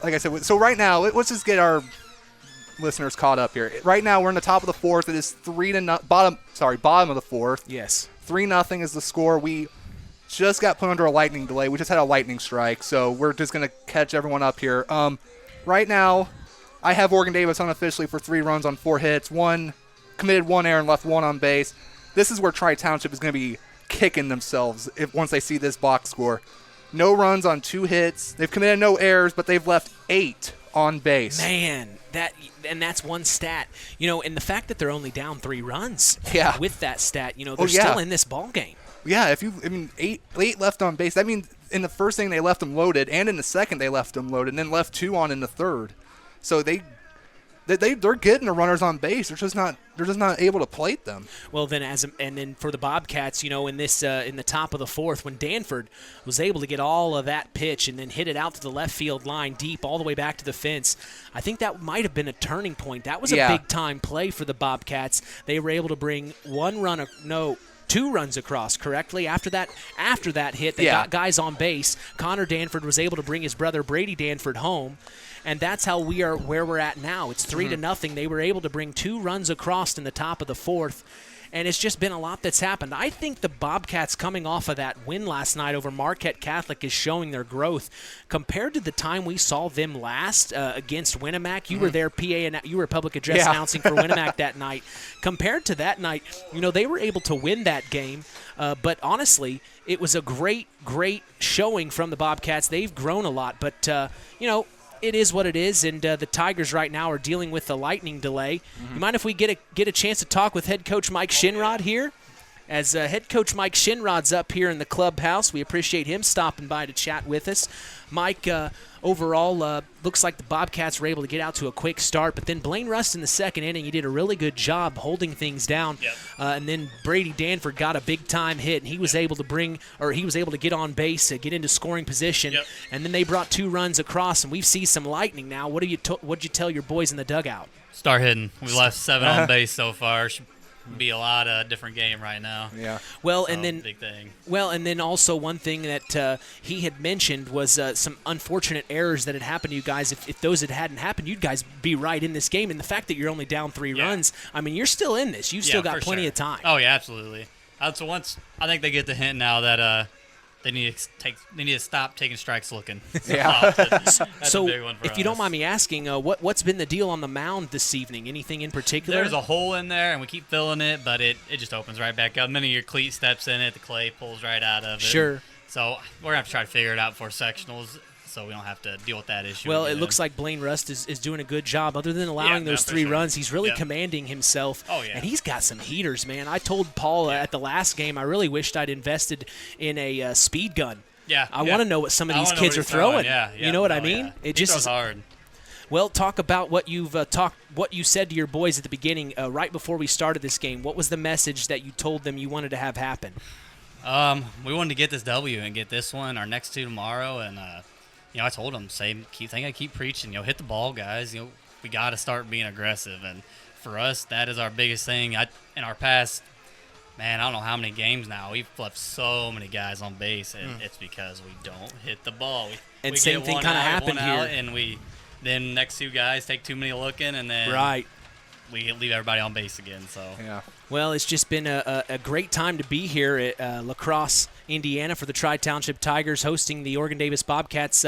I said, so right now, let's just get our listeners caught up here. Right now, we're in the top of the 4th. It is bottom of the 4th. Yes. 3-0 is the score. We just got put under a lightning delay. We just had a lightning strike, so we're just going to catch everyone up here. Right now, I have Oregon Davis unofficially for 3 runs on 4 hits, 1 committed 1 error and left 1 on base. This is where Tri-Township is going to be kicking themselves once they see this box score. No runs on 2 hits. They've committed no errors, but they've left 8 on base. Man, that's one stat. And the fact that they're only down 3 runs with that stat, they're still in this ball game. Yeah, 8 left on base. That means in the first inning they left them loaded, and in the second they left them loaded, and then left 2 on in the third. So they're getting the runners on base. They're just not able to plate them. Well, then and then for the Bobcats, in this in the top of the 4th, when Danford was able to get all of that pitch and then hit it out to the left field line deep all the way back to the fence, I think that might have been a turning point. That was a big time play for the Bobcats. They were able to bring 2 runs across correctly. After that hit, they got guys on base. Connor Danford was able to bring his brother Brady Danford home. And that's how we are where we're at now. It's 3-0. They were able to bring 2 runs across in the top of the 4th. And it's just been a lot that's happened. I think the Bobcats coming off of that win last night over Marquette Catholic is showing their growth. Compared to the time we saw them last against Winamac, you were there, PA, and you were public address announcing for Winamac that night. Compared to that night, they were able to win that game. But honestly, it was a great, great showing from the Bobcats. They've grown a lot. But, it is what it is, and the Tigers right now are dealing with the lightning delay. You mind if we get a chance to talk with head coach Mike Shinrod here? As head coach Mike Shinrod's up here in the clubhouse, we appreciate him stopping by to chat with us. Mike, overall, looks like the Bobcats were able to get out to a quick start, but then Blaine Rust in the second inning, he did a really good job holding things down. And then Brady Danford got a big-time hit, and he was able to get on base, get into scoring position, and then they brought 2 runs across, and we've seen some lightning now. What'd you tell your boys in the dugout? Start hitting. We left 7 on base so far. Should be a lot of different game right now. Yeah. Well, so, and then big thing. Well, and then also one thing that he had mentioned was some unfortunate errors that had happened to you guys. If those hadn't happened, you'd guys be right in this game. And the fact that you're only down 3 runs, I mean, you're still in this. You've still got plenty of time. Oh yeah, absolutely. So once I think they get the hint now that they need to stop taking strikes looking. That's so a big one for if us. you don't mind me asking, what's been the deal on the mound this evening? Anything in particular? There's a hole in there, and we keep filling it, but it just opens right back up. The minute your cleat steps in it, the clay pulls right out of it. Sure. So we're going to have to try to figure it out for sectionals so we don't have to deal with that issue. Well, it looks like Blaine Rust is doing a good job. Other than allowing those 3 runs, he's really commanding himself. Oh, yeah. And he's got some heaters, man. I told Paul at the last game I really wished I'd invested in a speed gun. Yeah. I want to know what some of these kids are throwing. You know what I mean? It just is hard. Well, talk about what what you said to your boys at the beginning, right before we started this game. What was the message that you told them you wanted to have happen? We wanted to get this W and get this one, our next 2 tomorrow, and I told them, keep preaching, hit the ball, guys. We got to start being aggressive, and for us, that is our biggest thing. In our past, man, I don't know how many games now, we've left so many guys on base, and it's because we don't hit the ball. And same thing kind of happened here. And then next 2 guys take too many looking, and then we leave everybody on base again. So Well, it's just been a great time to be here at La Crosse, Indiana, for the Tri-Township Tigers hosting the Oregon Davis Bobcats.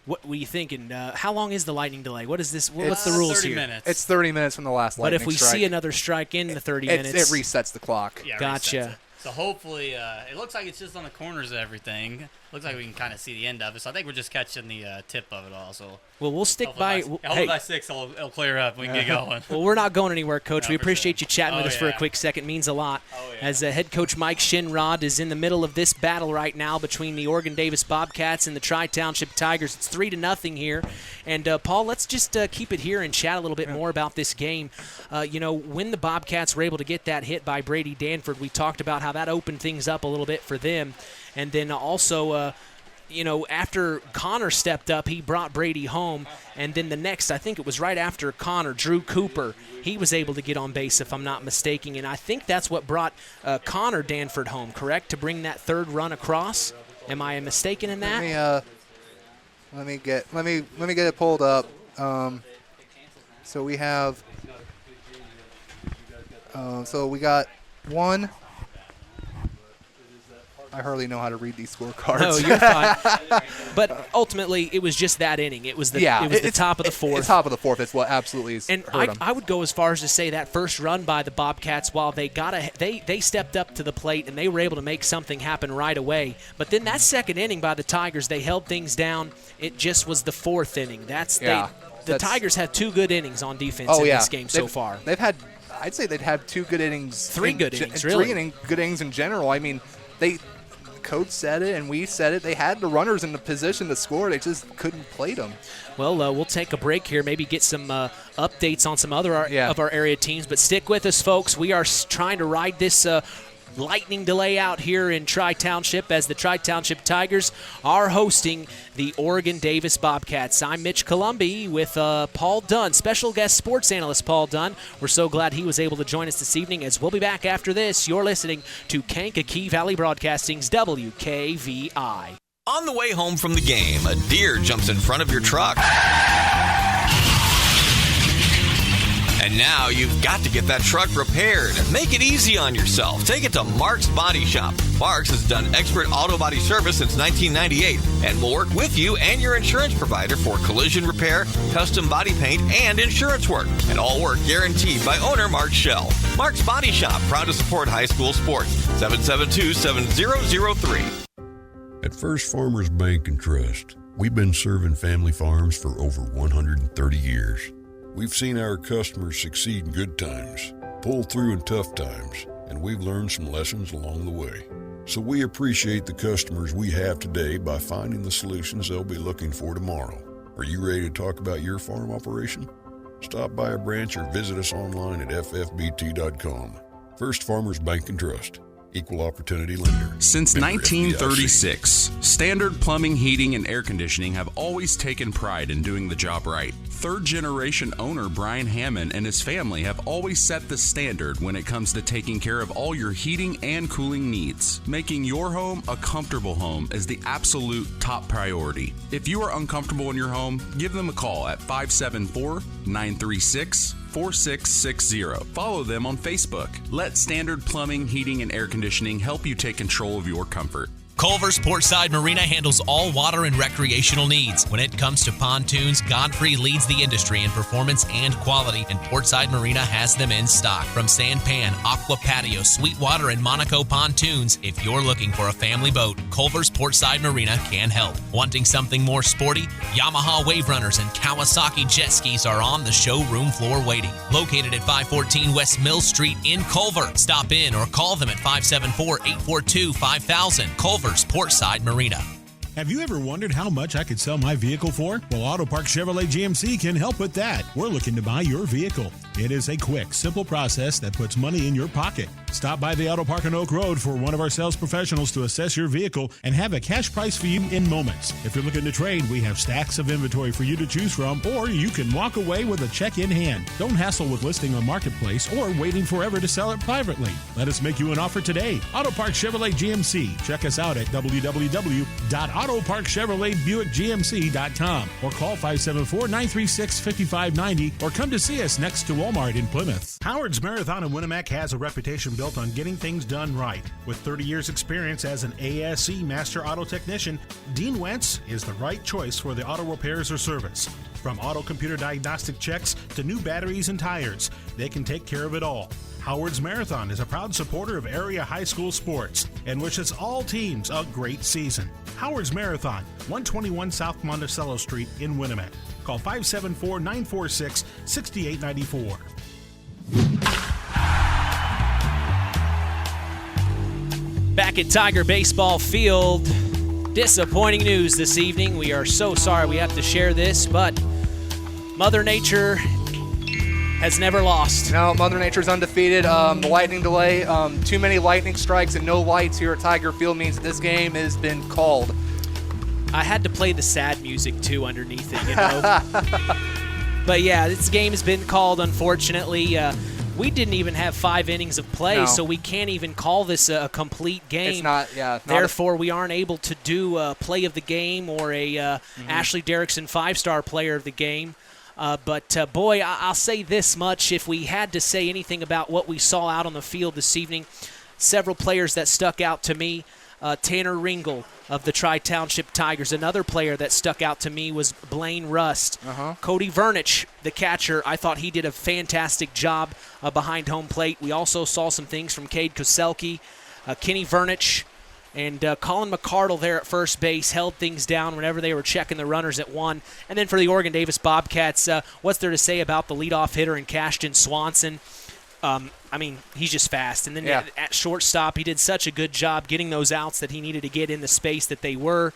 What were you thinking? How long is the lightning delay? What is this? What's the rules 30 here? minutes. It's 30 minutes from the last lightning But if we strike. see another strike in the 30 minutes, it resets the clock. Yeah, gotcha. So hopefully, it looks like it's just on the corners of everything. Looks like we can kind of see the end of it. So I think we're just catching the tip of it all. So well, we'll stick by. Hopefully by 6, it'll clear up. We can get going. Well, we're not going anywhere, Coach. No, we appreciate you chatting with us for a yeah. quick second. It means a lot. As head coach Mike Shinrod is in the middle of this battle right now between the Oregon Davis Bobcats and the Tri-Township Tigers. It's 3-0 here. And, Paul, let's just keep it here and chat a little bit more about this game. When the Bobcats were able to get that hit by Brady Danford, we talked about how that opened things up a little bit for them. And then also after Connor stepped up, he brought Brady home. And then the next, I think it was right after Connor, Drew Cooper, he was able to get on base, if I'm not mistaken. And I think that's what brought Connor Danford home, correct, to bring that 3rd run across? Am I mistaken in that? Let me get it pulled up. So we have. So we got 1, hardly know how to read these scorecards. No, you're fine. But ultimately, it was just that inning. It was the top of the fourth. It's top of the fourth. It's what absolutely is. And I would go as far as to say that first run by the Bobcats, while they stepped up to the plate and they were able to make something happen right away. But then that second inning by the Tigers, they held things down. It just was the fourth inning. The Tigers have 2 good innings on defense in this game so far. I'd say they'd have 2 good innings. 3 good innings, really. 3 good innings in general. I mean, the coach said it and we said it. They had the runners in the position to score. They just couldn't plate them. Well, we'll take a break here, maybe get some updates on some other of our area teams. But stick with us, folks. We are trying to ride this lightning delay out here in Tri-Township as the Tri-Township Tigers are hosting the Oregon Davis Bobcats. I'm Mitch Columbi with Paul Dunn, special guest sports analyst Paul Dunn. We're so glad he was able to join us this evening, as we'll be back after this. You're listening to Kankakee Valley Broadcasting's WKVI. On the way home from the game, a deer jumps in front of your truck. And now you've got to get that truck repaired. Make it easy on yourself. Take it to Mark's Body Shop. Mark's has done expert auto body service since 1998 and will work with you and your insurance provider for collision repair, custom body paint, and insurance work. And all work guaranteed by owner Mark Schell. Mark's Body Shop, proud to support high school sports. 772-7003. At First Farmers Bank and Trust, we've been serving family farms for over 130 years. We've seen our customers succeed in good times, pull through in tough times, and we've learned some lessons along the way. So we appreciate the customers we have today by finding the solutions they'll be looking for tomorrow. Are you ready to talk about your farm operation? Stop by a branch or visit us online at ffbt.com. First Farmers Bank and Trust. Equal Opportunity Lender. Since 1936, Standard Plumbing, Heating, and Air Conditioning have always taken pride in doing the job right. Third-generation owner Brian Hammond and his family have always set the standard when it comes to taking care of all your heating and cooling needs. Making your home a comfortable home is the absolute top priority. If you are uncomfortable in your home, give them a call at 574-936-4660. Follow them on Facebook. Let Standard Plumbing, Heating, and Air Conditioning help you take control of your comfort. Culver's Portside Marina handles all water and recreational needs. When it comes to pontoons, Godfrey leads the industry in performance and quality, and Portside Marina has them in stock. From Sanpan, Aqua Patio, Sweetwater, and Monaco pontoons, if you're looking for a family boat, Culver's Portside Marina can help. Wanting something more sporty? Yamaha Wave Runners and Kawasaki jet skis are on the showroom floor waiting. Located at 514 West Mill Street in Culver. Stop in or call them at 574-842-5000. Culver's Portside Marina. Have you ever wondered how much I could sell my vehicle for? Well, Auto Park Chevrolet GMC can help with that. We're looking to buy your vehicle. It is a quick, simple process that puts money in your pocket. Stop by the Auto Park on Oak Road for one of our sales professionals to assess your vehicle and have a cash price for you in moments. If you're looking to trade, we have stacks of inventory for you to choose from, or you can walk away with a check in hand. Don't hassle with listing on Marketplace or waiting forever to sell it privately. Let us make you an offer today. Auto Park Chevrolet GMC. Check us out at www.autoparkchevroletbuickgmc.com or call 574-936-5590 or come to see us next to Walmart in Plymouth. Howard's Marathon in Winamac has a reputation built on getting things done right. With 30 years experience as an ASE Master Auto Technician, Dean Wentz is the right choice for the auto repairs or service. From auto computer diagnostic checks to new batteries and tires, they can take care of it all. Howard's Marathon is a proud supporter of area high school sports and wishes all teams a great season. Howard's Marathon, 121 South Monticello Street in Winamac. Call 574-946-6894. Back at Tiger Baseball Field, disappointing news this evening. We are so sorry we have to share this, but Mother Nature has never lost. No, Mother Nature's undefeated. The lightning delay, too many lightning strikes and no lights here at Tiger Field means that this game has been called. I had to play the sad music, too, underneath it, you know. But, yeah, this game has been called, unfortunately. We didn't even have 5 innings of play, so we can't even call this a complete game. It's not, Therefore, we aren't able to do a play of the game or a Ashley Derrickson 5-star player of the game. But, boy, I'll say this much. If we had to say anything about what we saw out on the field this evening, several players that stuck out to me. Tanner Ringel of the Tri-Township Tigers. Another player that stuck out to me was Blaine Rust. Cody Vernich, the catcher, I thought he did a fantastic job behind home plate. We also saw some things from Cade Koselke, Kenny Vernich, and Colin McCardle there at first base held things down whenever they were checking the runners at one. And then for the Oregon Davis Bobcats, what's there to say about the leadoff hitter in Cashton Swanson? I mean, he's just fast. And then at shortstop, he did such a good job getting those outs that he needed to get in the space that they were.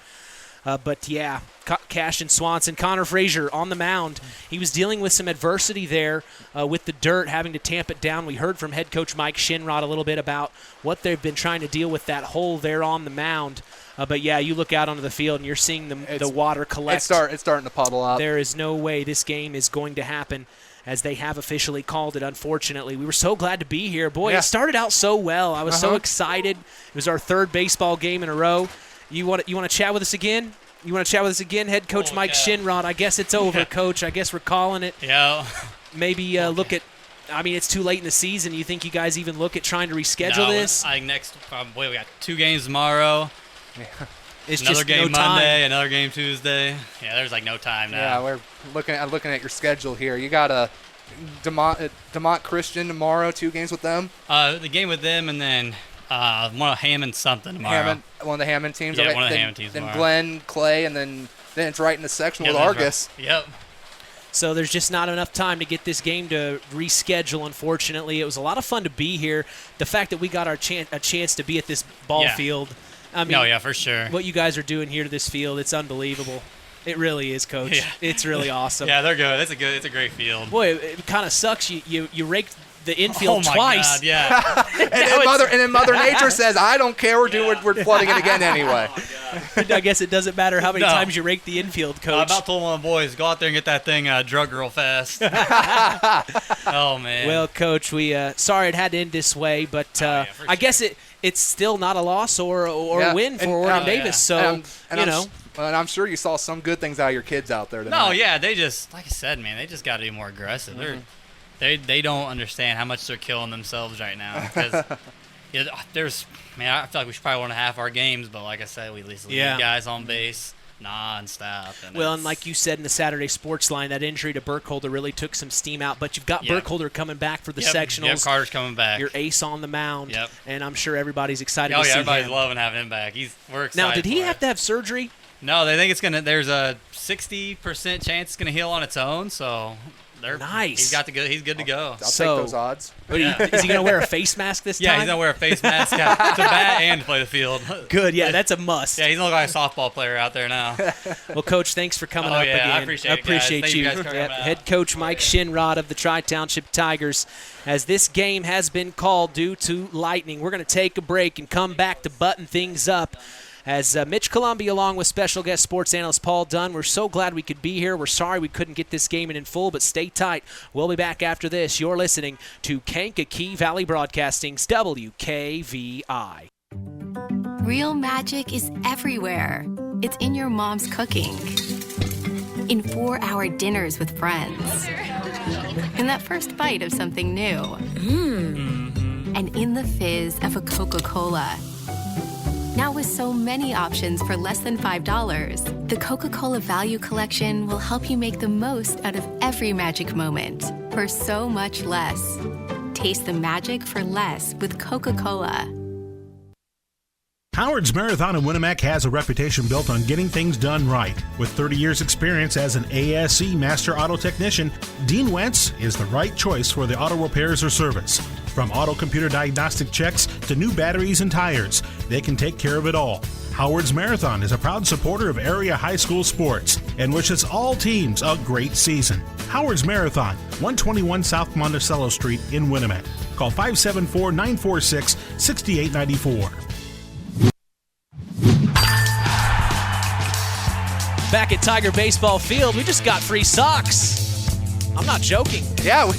Cashton Swanson, Connor Frazier on the mound. He was dealing with some adversity there with the dirt, having to tamp it down. We heard from head coach Mike Shinrod a little bit about what they've been trying to deal with that hole there on the mound. You look out onto the field and you're seeing the water collect. It's starting to puddle out. There is no way this game is going to happen, as they have officially called it, unfortunately. We were so glad to be here. Boy, It started out so well. I was so excited. It was our third baseball game in a row. You want to chat with us again? You want to chat with us again? Head coach Mike Shinrod. I guess it's over, Coach. I guess we're calling it. Yeah. Maybe look at – I mean, it's too late in the season. You think you guys even look at trying to reschedule this? We got 2 games tomorrow. Yeah. It's another just game no time. Monday, another game Tuesday. Yeah, there's no time now. Yeah, we're looking at your schedule here. You got a DeMont Christian tomorrow, 2 games with them. The game with them, and then one of Hammond something tomorrow. One of the Hammond teams. Yeah, one of the Hammond teams tomorrow. Then Glenn, Clay, and then it's right in the section with Argus. Right. Yep. So there's just not enough time to get this game to reschedule, unfortunately. It was a lot of fun to be here. The fact that we got a chance to be at this ball field. I mean, for sure. What you guys are doing here to this field, it's unbelievable. It really is, Coach. Yeah. It's really awesome. Yeah, they're good. It's a great field. Boy, it kind of sucks. You raked the infield twice. God, yeah. and then Mother Nature says, "I don't care. We're flooding it again anyway." I guess it doesn't matter how many times you rake the infield, Coach. I about told one of the boys, go out there and get that thing drug real fast. Oh man. Well, Coach, we sorry it had to end this way, but I guess it's still not a loss or a win for Oregon Davis. So and I'm sure you saw some good things out of your kids out there tonight. No, yeah, they just, like I said, man, they just got to be more aggressive. Mm-hmm. They don't understand how much they're killing themselves right now. Because I feel like we should probably win half our games, but like I said, we at least leave guys on base non-stop. And like you said in the Saturday Sports Line, that injury to Burkholder really took some steam out. But you've got Burkholder coming back for the sectionals. Yep, Carter's coming back. Your ace on the mound. Yep. And I'm sure everybody's excited to see him. Everybody's loving having him back. We're excited. Now, did he have to have surgery? No, they think there's a 60% chance it's going to heal on its own, so nice. He's good to go. I'll take those odds. Is he going to wear a face mask this time? Yeah, he's going to wear a face mask to bat and to play the field. Good, that's a must. Yeah, he's looking like a softball player out there now. Well, Coach, thanks for coming up again. I appreciate you. Guys Head Coach Mike Shinrod of the Tri-Township Tigers. As this game has been called due to lightning, we're going to take a break and come back to button things up. As Mitch Columbia, along with special guest sports analyst Paul Dunn, we're so glad we could be here. We're sorry we couldn't get this game in full, but stay tight. We'll be back after this. You're listening to Kankakee Valley Broadcasting's WKVI. Real magic is everywhere. It's in your mom's cooking, in 4-hour dinners with friends, in that first bite of something new, and in the fizz of a Coca-Cola. Now with so many options for less than $5, the Coca-Cola Value Collection will help you make the most out of every magic moment for so much less. Taste the magic for less with Coca-Cola. Howard's Marathon in Winamac has a reputation built on getting things done right. With 30 years experience as an ASE Master Auto Technician, Dean Wentz is the right choice for the auto repairs or service. From auto computer diagnostic checks to new batteries and tires, they can take care of it all. Howard's Marathon is a proud supporter of area high school sports and wishes all teams a great season. Howard's Marathon, 121 South Monticello Street in Winamac. Call 574-946-6894. Back at Tiger Baseball Field, we just got free socks. I'm not joking. Yeah.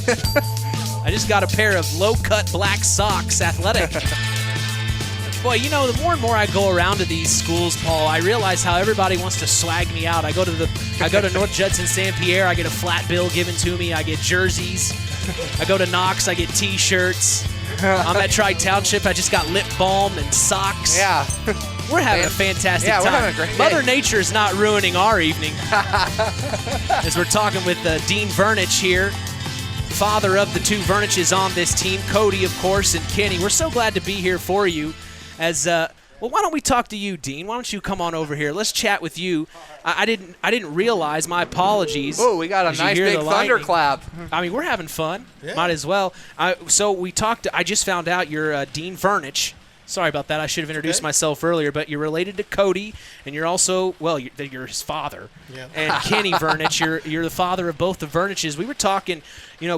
I just got a pair of low-cut black socks, athletic. Boy, the more and more I go around to these schools, Paul, I realize how everybody wants to swag me out. I go to North Judson St. Pierre, I get a flat bill given to me, I get jerseys. I go to Knox, I get T-shirts. I'm at Tri-Township, I just got lip balm and socks. Yeah. We're having a fantastic time. We're having a great day. Mother Nature is not ruining our evening. As we're talking with Dean Vernich here, father of the two Verniches on this team, Cody, of course, and Kenny. We're so glad to be here for you. As well, why don't we talk to you, Dean? Why don't you come on over here? Let's chat with you. I didn't realize. My apologies. Oh, we got a nice big thunderclap. I mean, we're having fun. Yeah. Might as well. So we talked. I just found out you're Dean Vernich. Sorry about that. I should have introduced myself earlier, but you're related to Cody, and you're also, well, you're his father. Yeah. And Kenny Vernich, you're the father of both the Verniches. We were talking,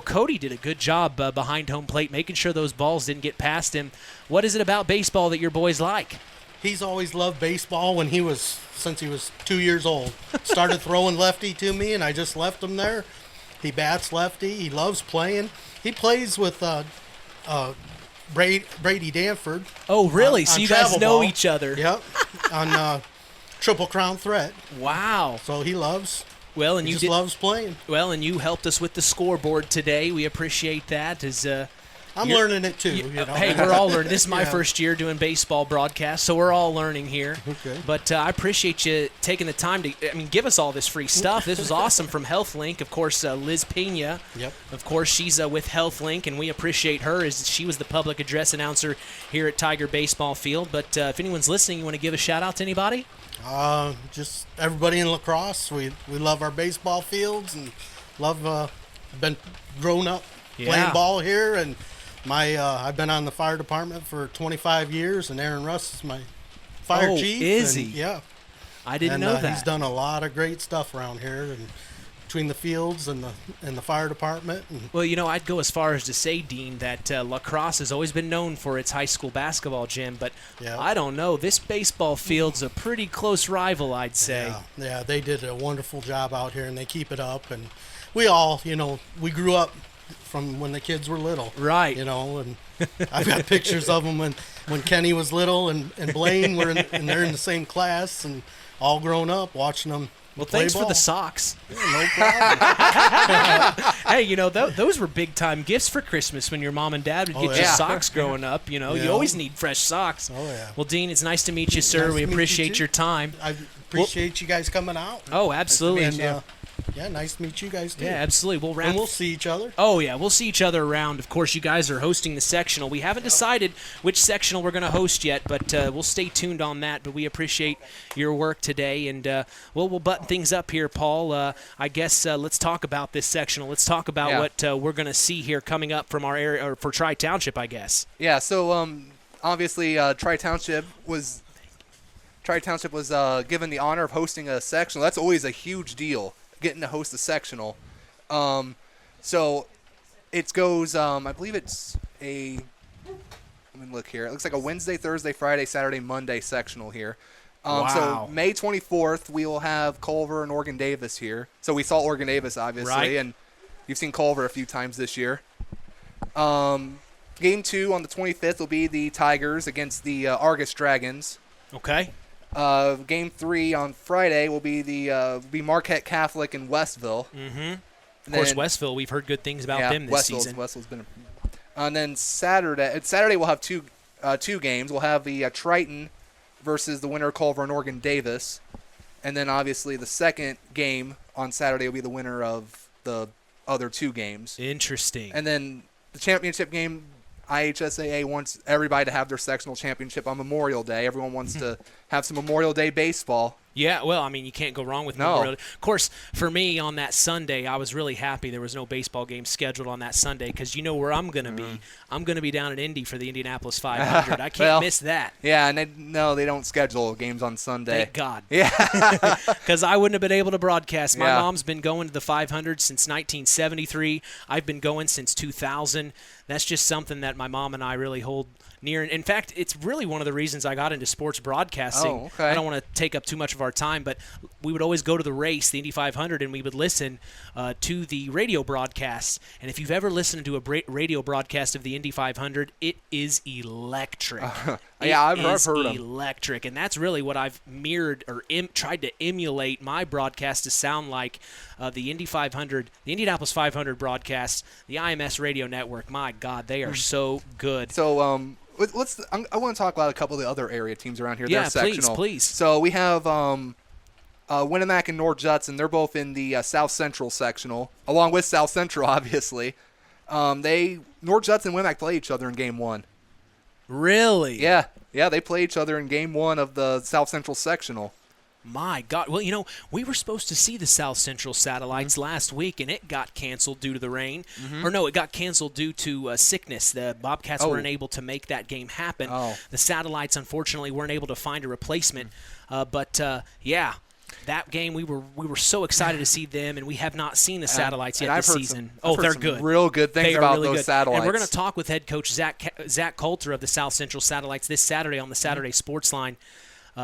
Cody did a good job behind home plate, making sure those balls didn't get past him. What is it about baseball that your boys like? He's always loved baseball since he was 2 years old. Started throwing lefty to me, and I just left him there. He bats lefty. He loves playing. He plays with Brady Danford. Oh, really? So you guys know ball. each other. Yep. On Triple Crown Threat. Wow. So he loves. Well, and he you just loves playing. Well, and you helped us with the scoreboard today. We appreciate that. I'm learning it too. Hey, we're all learning. This is my first year doing baseball broadcast, so we're all learning here. Okay. But I appreciate you taking the time to, give us all this free stuff. This was awesome from HealthLink. Of course, Liz Pena. Yep. Of course, she's with HealthLink, and we appreciate her as she was the public address announcer here at Tiger Baseball Field. But if anyone's listening, you want to give a shout-out to anybody? Just everybody in La Crosse. We love our baseball fields and love been grown up playing ball here, and I've been on the fire department for 25 years, and Aaron Russ is my fire chief. Is he? Yeah. I didn't know that. He's done a lot of great stuff around here, and between the fields and the fire department. Well, I'd go as far as to say, Dean, that La Crosse has always been known for its high school basketball gym, but I don't know. This baseball field's a pretty close rival, I'd say. Yeah, they did a wonderful job out here, and they keep it up. And we all, we grew up from when the kids were little. Right. And I've got pictures of them when Kenny was little and Blaine were and they're in the same class and all grown up watching them. Well, thanks for the socks. Yeah, no problem. Hey, those were big-time gifts for Christmas when your mom and dad would get you socks growing up. You always need fresh socks. Oh, yeah. Well, Dean, it's nice to meet you, sir. We appreciate your time. I appreciate you guys coming out. Oh, absolutely. Yeah, nice to meet you guys, too. Yeah, absolutely. And we'll see each other. Oh, yeah, we'll see each other around. Of course, you guys are hosting the sectional. We haven't decided which sectional we're going to host yet, but we'll stay tuned on that. But we appreciate your work today. And, we'll button things up here, Paul. I guess let's talk about this sectional. Let's talk about what we're going to see here coming up from our area, or for Tri-Township, I guess. Yeah, so obviously Tri-Township was given the honor of hosting a sectional. That's always a huge deal, getting to host a sectional. So it goes, I believe it's let me look here. It looks like a Wednesday, Thursday, Friday, Saturday, Monday sectional here. Wow. So May 24th, we will have Culver and Oregon Davis here. So we saw Oregon Davis, obviously, and you've seen Culver a few times this year. Game 2 on the 25th will be the Tigers against the Argus Dragons. Okay. Game 3 on Friday will be Marquette Catholic in Westville. Mm-hmm. Of course, Westville, we've heard good things about them this season. Westville's been. And then Saturday we'll have two games. We'll have the Triton versus the winner of Culver and Oregon Davis, and then obviously the second game on Saturday will be the winner of the other two games. Interesting. And then the championship game. IHSAA wants everybody to have their sectional championship on Memorial Day. Everyone wants to have some Memorial Day baseball. Yeah, well, you can't go wrong with Memorial Day. Of course, for me on that Sunday, I was really happy there was no baseball game scheduled on that Sunday because you know where I'm going to be. I'm going to be down in Indy for the Indianapolis 500. I can't miss that. Yeah, and they don't schedule games on Sunday. Thank God. Yeah. Because I wouldn't have been able to broadcast. My mom's been going to the 500 since 1973. I've been going since 2000. That's just something that my mom and I really hold near. In fact, it's really one of the reasons I got into sports broadcasting. Oh, okay. I don't want to take up too much of our time, but we would always go to the race, the Indy 500, and we would listen to the radio broadcasts. And if you've ever listened to a radio broadcast of the Indy 500, it is electric. I've heard them. Electric, and that's really what I've mirrored or tried to emulate my broadcast to sound like. The Indy 500, the Indianapolis 500 broadcasts, the IMS radio network. My God, they are so good. So I want to talk about a couple of the other area teams around here. Yeah, They're sectional. please. So we have Winamac and North Judson. They're both in the South Central sectional, along with South Central, obviously. North Judson and Winamac play each other in Game 1. Really? Yeah, they play each other in Game 1 of the South Central sectional. My God. Well, we were supposed to see the South Central Satellites last week, and it got canceled due to the rain. Or no, it got canceled due to sickness. The Bobcats weren't able to make that game happen. The Satellites, unfortunately, weren't able to find a replacement. But that game, we were so excited to see them, and we have not seen the Satellites yet this season. They're good. Real good things about really those good. Satellites. And we're going to talk with head coach Zach Coulter of the South Central Satellites this Saturday on the Saturday Sports Line.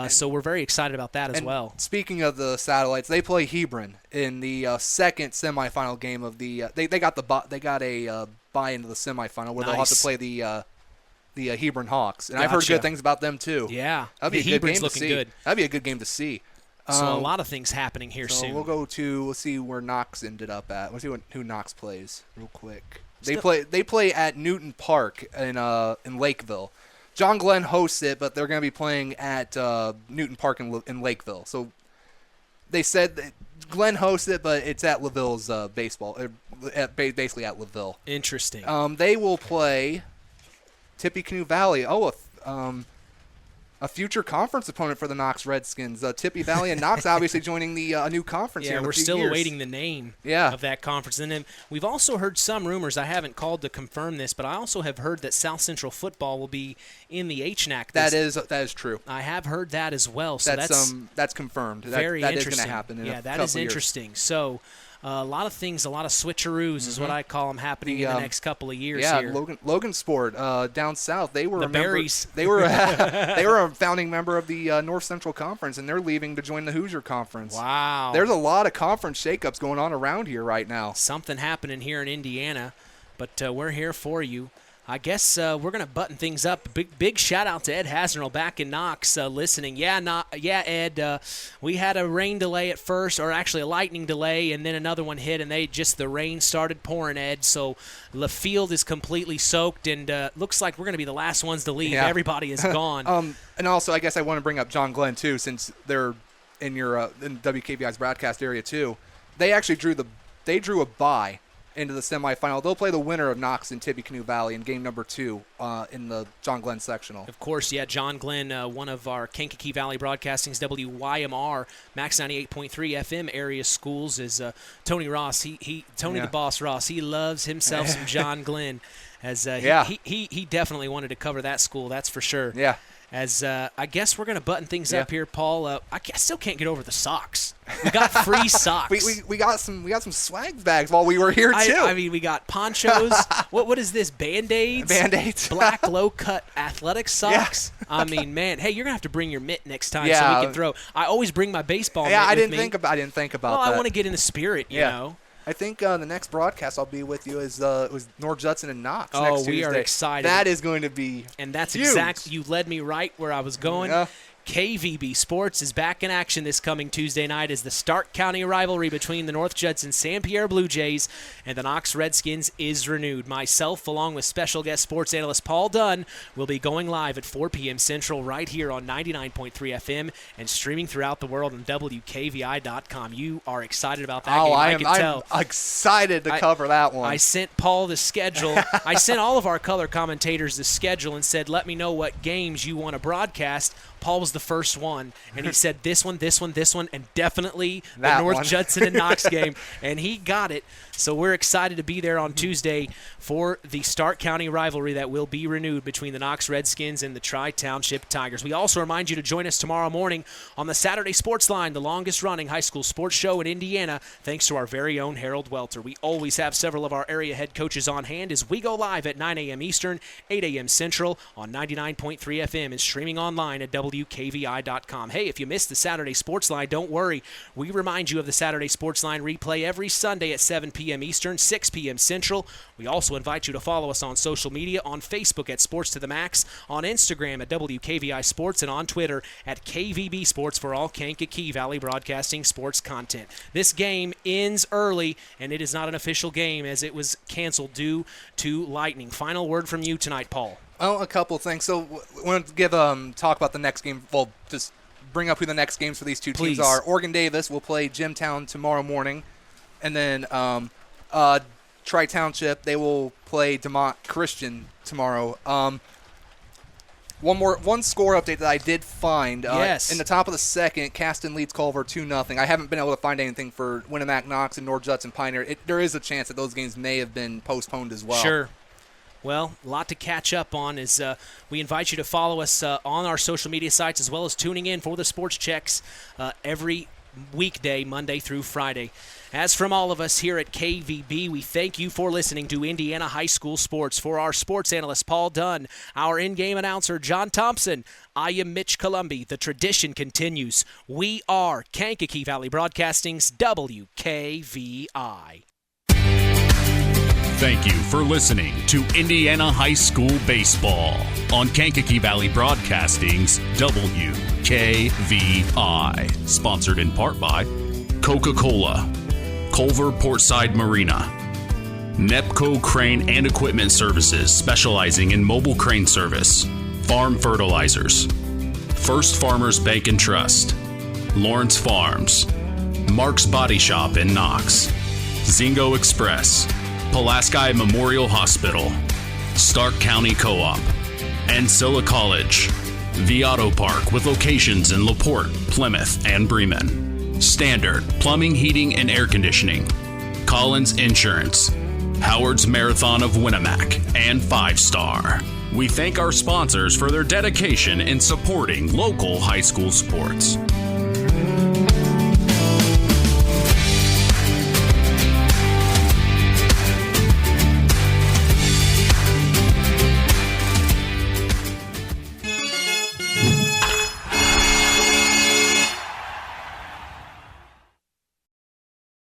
So we're very excited about that as well. Speaking of the Satellites, they play Hebron in the second semifinal game of the. They got a bye into the semifinal where they'll have to play the Hebron Hawks, and I've heard good things about them too. Yeah, that'd be a good game to see. Good. That'd be a good game to see. So a lot of things happening here soon. We'll see where Knox ended up at. We'll see who Knox plays real quick. They play at Newton Park in Lakeville. John Glenn hosts it, but they're going to be playing at Newton Park in Lakeville. So they said that Glenn hosts it, but it's at LaVille's baseball, basically at LaVille. Interesting. They will play Tippecanoe Valley. A future conference opponent for the Knox Redskins. Tippy Valley and Knox obviously joining the new conference here in a few still years. awaiting the name of that conference. And then we've also heard some rumors. I haven't called to confirm this, but I also have heard that South Central football will be in the HNAC. That is true. I have heard that as well. So that's confirmed. Very that interesting. is going to happen in a that couple is interesting. Years. So a lot of things, a lot of switcheroos is what I call them happening in the next couple of years here. Logan Sport down south. They were the Berries. They were a founding member of the North Central Conference, and they're leaving to join the Hoosier Conference. Wow. There's a lot of conference shakeups going on around here right now. Something happening here in Indiana, but we're here for you. I guess we're going to button things up. Big shout out to Ed Hasnell back in Knox listening. Ed, we had a rain delay at first, or actually a lightning delay, and then another one hit, and the rain started pouring, Ed. So the field is completely soaked, and looks like we're going to be the last ones to leave. Yeah. Everybody is gone. And also, I guess I want to bring up John Glenn too, since they're in in WKVI's broadcast area too. They actually drew a bye into the semifinal. They'll play the winner of Knox and Tippecanoe Valley in game number 2 in the John Glenn sectional. Of course, John Glenn, one of our Kankakee Valley Broadcasting's WYMR Max 98.3 FM area schools is Tony Ross. Tony the Boss Ross. He loves himself some John Glenn. He definitely wanted to cover that school. That's for sure. Yeah. As I guess we're going to button things up here, Paul. I still can't get over the socks. We got free socks. we got some swag bags while we were here too. I mean, we got ponchos. What is this? Band-Aids. Band-Aids. Black low-cut athletic socks. Yeah. I mean, man. Hey, you're gonna have to bring your mitt next time so we can throw. I always bring my baseball. mitt I didn't with think me. I didn't think about that. that. I want to get in the spirit, you know. I think the next broadcast I'll be with you is North Judson and Knox. Oh, next we Tuesday. are excited. That is going to be and that's huge. exactly you led me right where I was going. Yeah. KVB Sports is back in action this coming Tuesday night as the Stark County rivalry between the North Judson San Pierre Blue Jays and the Knox Redskins is renewed. Myself, along with special guest sports analyst Paul Dunn, will be going live at 4 p.m. Central right here on 99.3 FM and streaming throughout the world on WKVI.com. You are excited about that game. I can tell. I'm excited to cover that one. I sent Paul the schedule. I sent all of our color commentators the schedule and said, let me know what games you want to broadcast. Paul was the first one, and he said this one, and definitely the North Judson and Knox game, and he got it. So we're excited to be there on Tuesday for the Stark County rivalry that will be renewed between the Knox Redskins and the Tri-Township Tigers. We also remind you to join us tomorrow morning on the Saturday Sports Line, the longest-running high school sports show in Indiana, thanks to our very own Harold Welter. We always have several of our area head coaches on hand as we go live at 9 a.m. Eastern, 8 a.m. Central on 99.3 FM and streaming online at WKVI.com. Hey, if you missed the Saturday Sports Line, don't worry. We remind you of the Saturday Sports Line replay every Sunday at 7 p.m. Eastern, 6 p.m. Central. We also invite you to follow us on social media, on Facebook at Sports to the Max, on Instagram at WKVI Sports, and on Twitter at KVB Sports for all Kankakee Valley Broadcasting sports content. This game ends early, and it is not an official game as it was canceled due to lightning. Final word from you tonight, Paul. Well, a couple things. So we want to give talk about the next game. Well, just bring up who the next games for these two teams are. Oregon Davis will play Jimtown tomorrow morning, and then Tri-Township, they will play DeMont Christian tomorrow. One score update that I did find. Yes. In the top of the second, Caston leads Culver 2-0. I haven't been able to find anything for Winamac, Knox, and North Judson Pioneer. There is a chance that those games may have been postponed as well. Sure. Well, a lot to catch up on as we invite you to follow us on our social media sites as well as tuning in for the Sports Checks every weekday, Monday through Friday. As from all of us here at KVB, we thank you for listening to Indiana High School Sports. For our sports analyst, Paul Dunn, our in-game announcer, John Thompson, I am Mitch Columbi. The tradition continues. We are Kankakee Valley Broadcasting's WKVI. Thank you for listening to Indiana High School Baseball on Kankakee Valley Broadcasting's WKVI. Sponsored in part by Coca-Cola, Culver Portside Marina, Nepco Crane and Equipment Services, specializing in mobile crane service, Farm Fertilizers, First Farmers Bank and Trust, Lawrence Farms, Mark's Body Shop in Knox, Zingo Express, Pulaski Memorial Hospital, Stark County Co-op, Ancilla College, The Auto Park with locations in LaPorte, Plymouth, and Bremen, Standard Plumbing, Heating, and Air Conditioning, Collins Insurance, Howard's Marathon of Winamac, and 5 Star. We thank our sponsors for their dedication in supporting local high school sports.